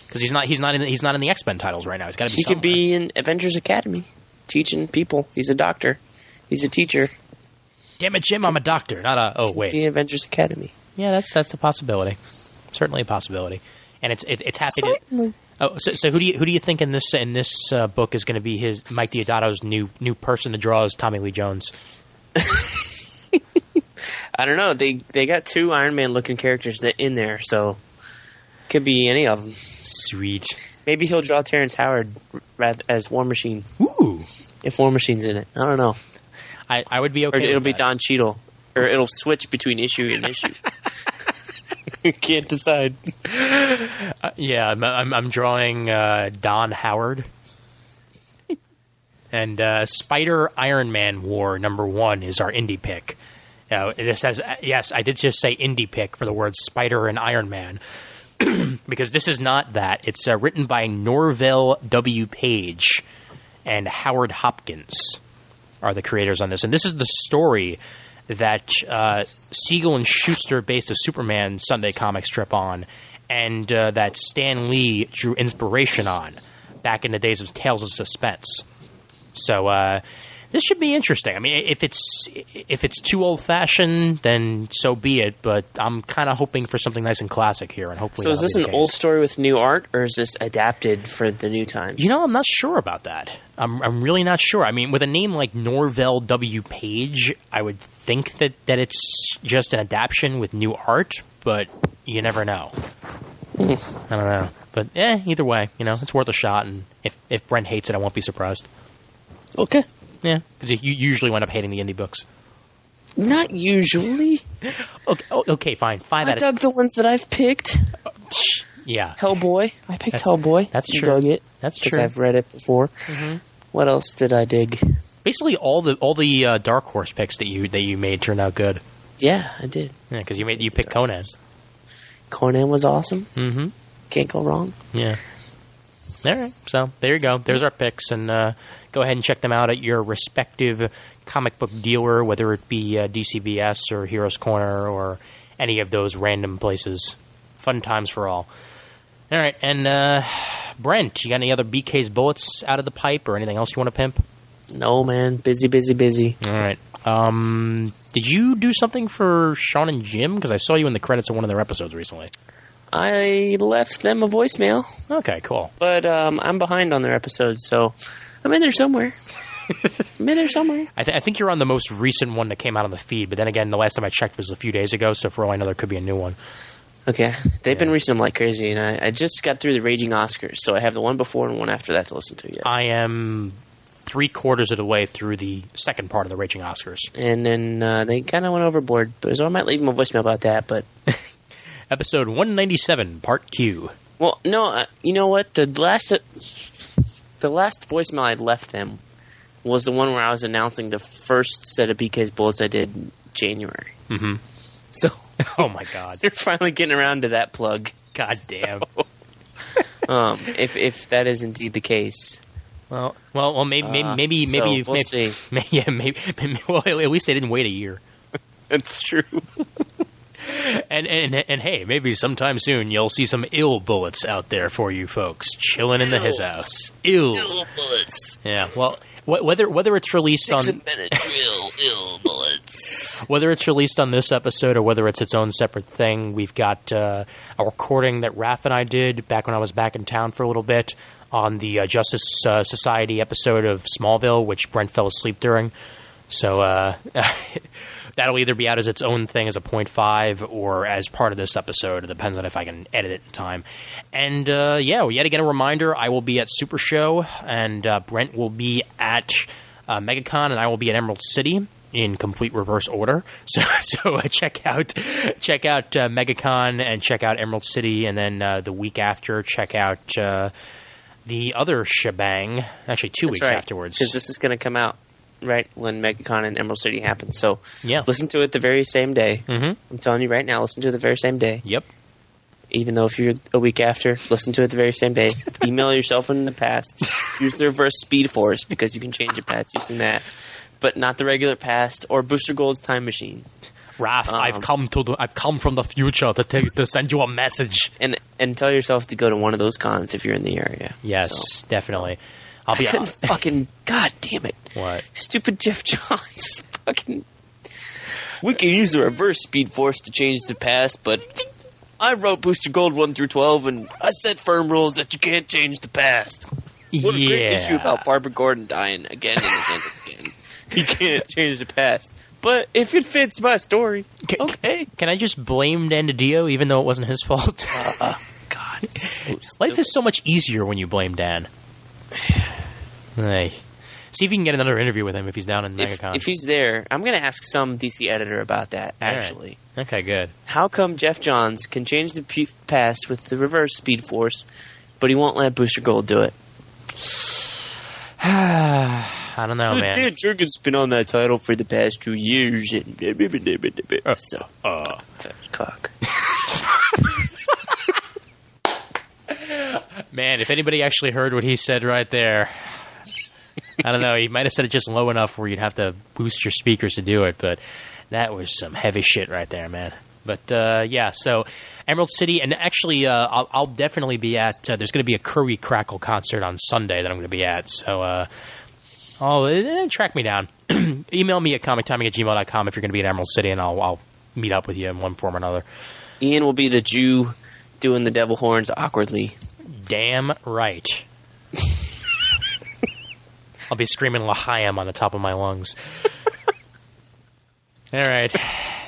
Because he's not in the X-Men titles right now. He's got to be. He could be in Avengers Academy, teaching people. He's a doctor. He's a teacher. Damn it, Jim! I'm a doctor, not a. Oh wait. The Avengers Academy. Yeah, that's a possibility. Certainly a possibility, and it's happy. Certainly. So who do you think in this book is going to be his Mike Deodato's new person to draw as Tommy Lee Jones? I don't know. They got 2 Iron Man looking characters in there, so could be any of them. Sweet. Maybe he'll draw Terrence Howard as War Machine. Ooh. If War Machine's in it, I don't know. I would be okay. Or it'll with be that. Don Cheadle, or it'll switch between issue and issue. Can't decide. Yeah, I'm drawing Don Howard. And Spider Iron Man War #1 is our indie pick. It says, yes, I did just say indie pick for the words Spider and Iron Man. Because this is not that. It's written by Norvell W. Page and Howard Hopkins are the creators on this. And this is the story that Siegel and Schuster based a Superman Sunday comic strip on, and that Stan Lee drew inspiration on back in the days of Tales of Suspense. So this should be interesting. I mean, if it's too old-fashioned, then so be it. But I'm kind of hoping for something nice and classic here, and hopefully. So is this an old story with new art, or is this adapted for the new times? I'm not sure about that. I'm really not sure. I mean, with a name like Norvell W. Page, I would think that it's just an adaptation with new art, but you never know. I don't know. But either way, it's worth a shot. And if Brent hates it, I won't be surprised. Okay. Yeah, because you usually wind up hating the indie books. Not usually. Okay, fine. 5 I out of dug the ones that I've picked. yeah. Hellboy. I picked Hellboy. That's You true. dug it. That's Because true. I've read it before. What else did I dig? Basically, all the Dark Horse picks that you made turned out good. Yeah, I did. Yeah, because you picked Conan. Conan was awesome. Mm-hmm. Can't go wrong. Yeah. All right. So there you go. There's our picks, and go ahead and check them out at your respective comic book dealer, whether it be DCBS or Heroes Corner or any of those random places. Fun times for all. All right. And Brent, you got any other BK's bullets out of the pipe or anything else you want to pimp? No, man. Busy. All right. Did you do something for Sean and Jim? Because I saw you in the credits of one of their episodes recently. I left them a voicemail, Okay, cool. but I'm behind on their episodes, so I'm in there somewhere. I think you're on the most recent one that came out on the feed, but then again, the last time I checked was a few days ago, so for all I know, there could be a new one. Okay. They've been reaching them like crazy, and I just got through the Raging Oscars, so I have the one before and one after that to listen to yet. I am 3/4 of the way through the second part of the Raging Oscars. And then they kind of went overboard, so I might leave them a voicemail about that, but... Episode 197, Part Q. Well, no, you know what? The last voicemail I'd left them was the one where I was announcing the first set of BK's bullets I did in January. Mm-hmm. So... Oh, my God. They're finally getting around to that plug. God damn. If that is indeed the case. Well, maybe, we'll see. maybe. Well, at least they didn't wait a year. That's true. And hey, maybe sometime soon you'll see some ill bullets out there for you folks chilling in his house. Ill bullets. Yeah. Well, whether it's released on ill bullets. whether it's released on this episode or whether it's its own separate thing, we've got a recording that Raph and I did back when I was back in town for a little bit on the Justice Society episode of Smallville, which Brent fell asleep during. So that'll either be out as its own thing as a 0.5 or as part of this episode. It depends on if I can edit it in time. And yet again, a reminder, I will be at Super Show, and Brent will be at MegaCon, and I will be at Emerald City in complete reverse order. So check out MegaCon and check out Emerald City, and then the week after, check out the other shebang. Actually, 2 weeks afterwards. Because this is going to come out right when MegaCon and Emerald City happens. So yeah. Listen to it the very same day. Mm-hmm. I'm telling you right now, listen to it the very same day. Yep. Even though if you're a week after, listen to it the very same day. Email yourself in the past. Use the reverse Speed Force because you can change your past using that. But not the regular past or Booster Gold's time machine. Raph, I've come from the future to send you a message. And tell yourself to go to one of those cons if you're in the area. Yes, definitely. I couldn't fucking... God damn it. What? Stupid Jeff Johns. Fucking... We can use the reverse Speed Force to change the past, but I wrote Booster Gold 1 through 12, and I set firm rules that you can't change the past. What a great issue about Barbara Gordon dying again and again and again. You can't change the past. But if it fits my story, okay. Can I just blame Dan DiDio, even though it wasn't his fault? God, so life is so much easier when you blame Dan. Hey. See if you can get another interview with him if he's down in MegaCon. If he's there, I'm going to ask some DC editor about that, actually. Right. Okay, good. How come Jeff Johns can change the past with the reverse Speed Force, but he won't let Booster Gold do it? I don't know, man. Dan Jurgen's been on that title for the past 2 years. So, cock. Man, if anybody actually heard what he said right there, I don't know. He might have said it just low enough where you'd have to boost your speakers to do it, but that was some heavy shit right there, man. But, so Emerald City, and actually I'll definitely be at, there's going to be a Curry Crackle concert on Sunday that I'm going to be at, so track me down. Email me at comictiming@gmail.com if you're going to be in Emerald City, and I'll meet up with you in one form or another. Ian will be the Jew doing the devil horns awkwardly. Damn right. I'll be screaming L'chaim on the top of my lungs. All right.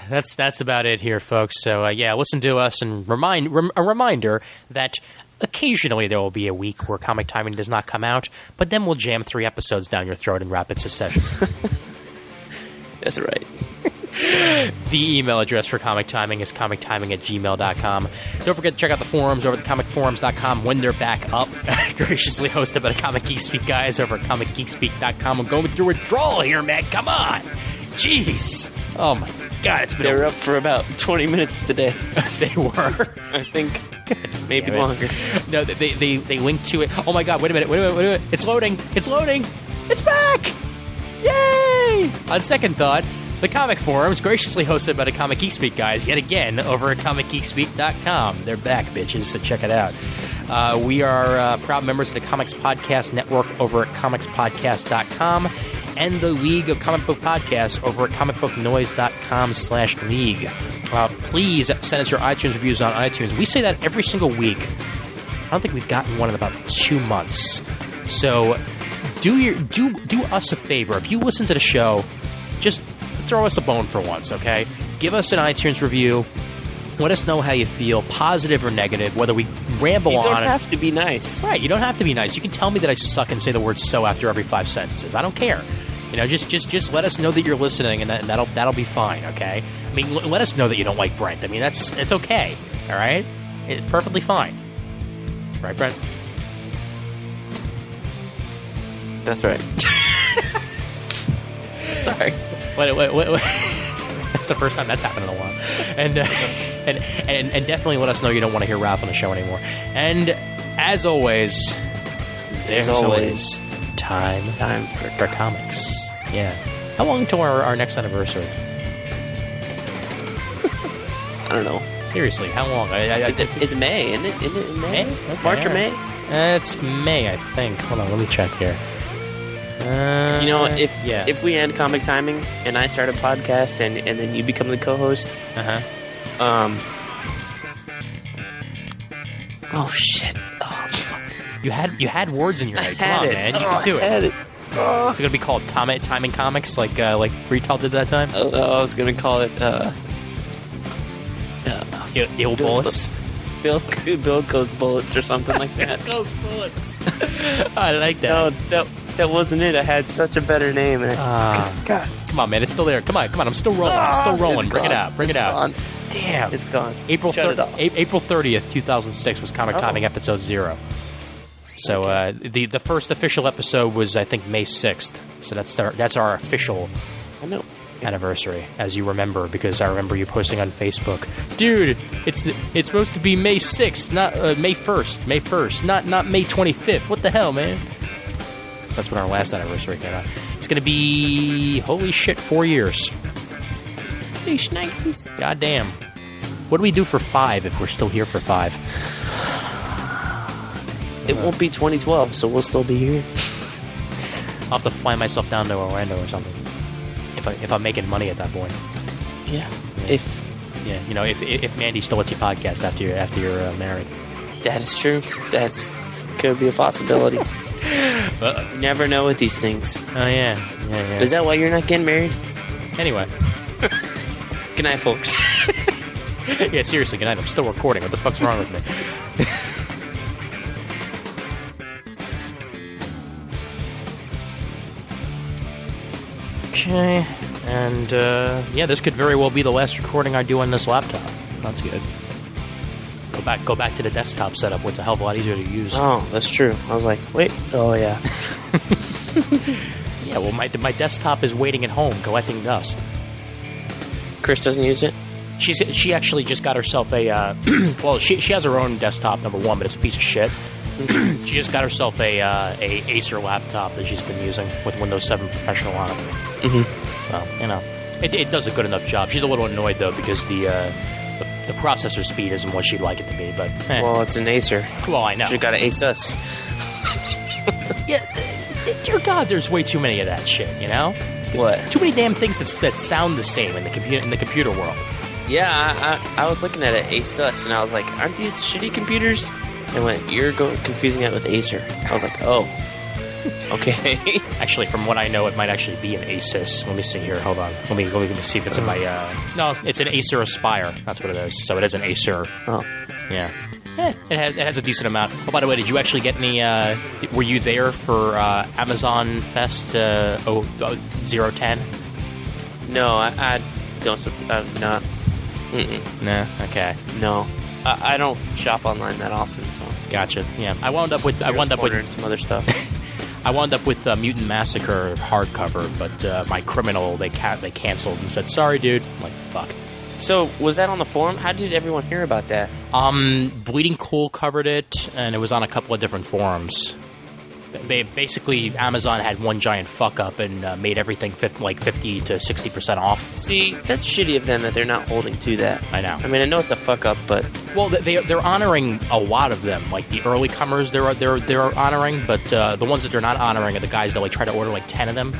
That's about it here, folks. So, listen to us, and a reminder that occasionally there will be a week where Comic Timing does not come out, but then we'll jam 3 episodes down your throat in rapid succession. That's right. The email address for Comic Timing is comictiming@gmail.com. Don't forget to check out the forums over at comicforums.com when they're back up. Graciously hosted by the Comic Geek Speak guys over at comicgeekspeak.com. I'm going through withdrawal here, man. Come on. Jeez. Oh, my God. It's been They're up for about 20 minutes today. They were. I think. Maybe Damn it. longer. No, they linked to it. Oh, my God. Wait a minute. It's loading. It's back. Yay! On second thought, the Comic Forums, graciously hosted by the Comic Geek Speak guys, yet again, over at comicgeekspeak.com. They're back, bitches, so check it out. We are proud members of the Comics Podcast Network over at comicspodcast.com and the League of Comic Book Podcasts over at comicbooknoise.com/league. Please send us your iTunes reviews on iTunes. We say that every single week. I don't think we've gotten one in about 2 months. So do us a favor. If you listen to the show, just throw us a bone for once, okay? Give us an iTunes review. Let us know how you feel, positive or negative, whether we ramble on. You don't have to be nice. Right, you don't have to be nice. You can tell me that I suck and say the word so after every 5 sentences. I don't care. You know, just let us know that you're listening, and that'll be fine, okay? I mean, let us know that you don't like Brent. I mean, it's okay, all right? It's perfectly fine. Right, Brent? That's right. Sorry. Wait. That's the first time that's happened in a while. And definitely let us know you don't want to hear Ralph on the show anymore. And as always, there's always time for comics. Yeah. How long until our next anniversary? I don't know. Seriously, how long? It's May, isn't it? Isn't it in May? Okay, March or all May? right. It's May, I think. Hold on, let me check here. You know, if we end Comic Timing and I start a podcast and then you become the co-host. Oh shit! Oh fuck! You had words in your head. Come on, man. You can do it. It's gonna be called Timing Comics, like Freetal did that time. I was gonna call it Ill Bullets. Bill Goes Bullets or something like that. Goes Bullets. I like that. No, that wasn't it. I had such a better name. God. Come on, man. It's still there. Come on. I'm still rolling. Bring it out. Gone. Damn. It's gone. April Shut it off. April 30th, 2006 was Comic Timing episode 0. So the first official episode was, I think, May 6th. So that's our official anniversary, as you remember, because I remember you posting on Facebook, dude, it's supposed to be May 6th, not May 1st. May 1st, not May 25th. What the hell, man? That's when our last anniversary came out. It's going to be, holy shit, 4 years. Hey, shnikes. God damn. What do we do for 5 if we're still here for 5? It won't be 2012, so we'll still be here. I'll have to fly myself down to Orlando or something. If I'm making money at that point. Yeah. If Mandy still lets you podcast after you're married. That is true. That's could be a possibility. You never know with these things. Oh, yeah. Is that why you're not getting married? Anyway. Good night, folks. Yeah, seriously, good night. I'm still recording. What the fuck's wrong with me? Okay. And, this could very well be the last recording I do on this laptop. That's good. Go back to the desktop setup, which is a hell of a lot easier to use. Oh, that's true. I was like, wait. Oh, yeah. Yeah, well, my desktop is waiting at home, collecting dust. Chris doesn't use it? She actually just got herself a... well, she has her own desktop, number one, but it's a piece of shit. She just got herself a Acer laptop that she's been using with Windows 7 Professional on it. Mm-hmm. So, it does a good enough job. She's a little annoyed, though, because the processor speed isn't what she'd like it to be, but... Well, it's an Acer. Well, I know. Should've got an Asus. Yeah, dear God, there's way too many of that shit, you know? What? Too many damn things that sound the same in the computer world. Yeah, I was looking at an Asus, and I was like, aren't these shitty computers? And I went, you're confusing it with Acer. I was like, oh. Okay. Actually, from what I know, it might actually be an Asus. Let me see here. Hold on. Let me see if it's in my... No, it's an Acer Aspire. That's what it is. So it is an Acer. Oh. Yeah. It has a decent amount. Oh, by the way, did you actually get any... were you there for Amazon Fest 010? No, I I'm not. Mm-mm. Nah. Okay. No. I don't shop online that often, so. Gotcha. Yeah. I wound up with some other stuff. I wound up with Mutant Massacre hardcover, but my Criminal they canceled and said, "Sorry, dude." I'm like, fuck. So, was that on the forum? How did everyone hear about that? Bleeding Cool covered it, and it was on a couple of different forums. Basically, Amazon had one giant fuck up and made everything 50 to 60% off. See, that's shitty of them that they're not holding to that. I know. I mean, I know it's a fuck up, but well, they're honoring a lot of them. Like the early comers, they're honoring, but the ones that they're not honoring are the guys that like try to order like 10 of them.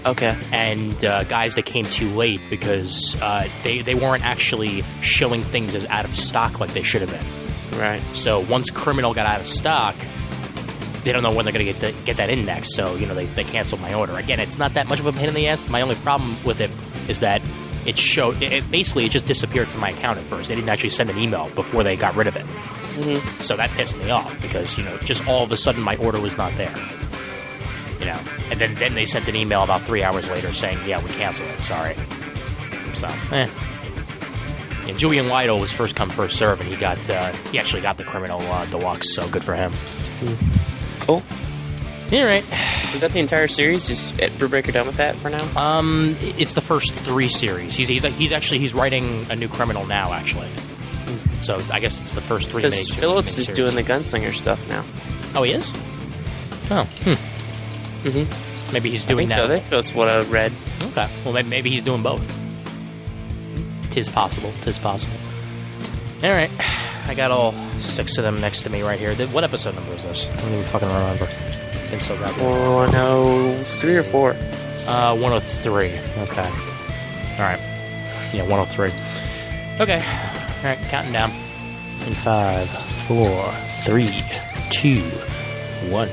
Okay. And guys that came too late because they weren't actually showing things as out of stock like they should have been. Right. So once Criminal got out of stock, they don't know when they're going to get that in next. So, they canceled my order. Again, it's not that much of a pain in the ass. My only problem with it is that it just disappeared from my account at first. They didn't actually send an email before they got rid of it. Mm-hmm. So that pissed me off because, just all of a sudden my order was not there. And then they sent an email about 3 hours later saying, yeah, we canceled it. Sorry. So, And Julian Lytle was first come, first serve, and he actually got the Criminal Deluxe, so good for him. Cool. All right. Is that the entire series? Is Brubaker done with that for now? It's the first 3 series. He's writing a new Criminal now, actually. So I guess it's the first 3. Because Phillips is doing the Gunslinger stuff now. Oh, he is? Oh. Mm-hmm. Maybe he's doing that. I think so. That's what I read. Okay. Well, maybe he's doing both. Tis possible. All right. I got all 6 of them next to me right here. What episode number is this? I don't even fucking remember. It's so goddamn. 103 or 4? 103. Okay. All right. Yeah, 103. Okay. All right, counting down. In 5, 4, 3, 2, 1.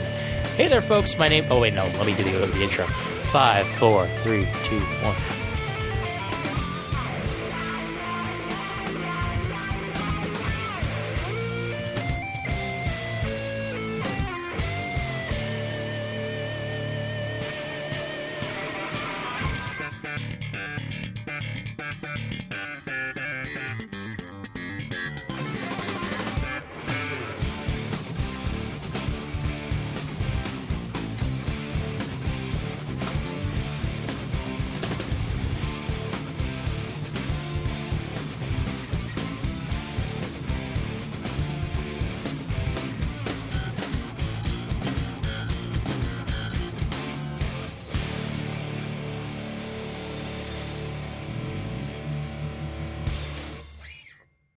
Hey there, folks. My name... Oh, wait, no. Let me do the intro. 5, 4, 3, 2, 1.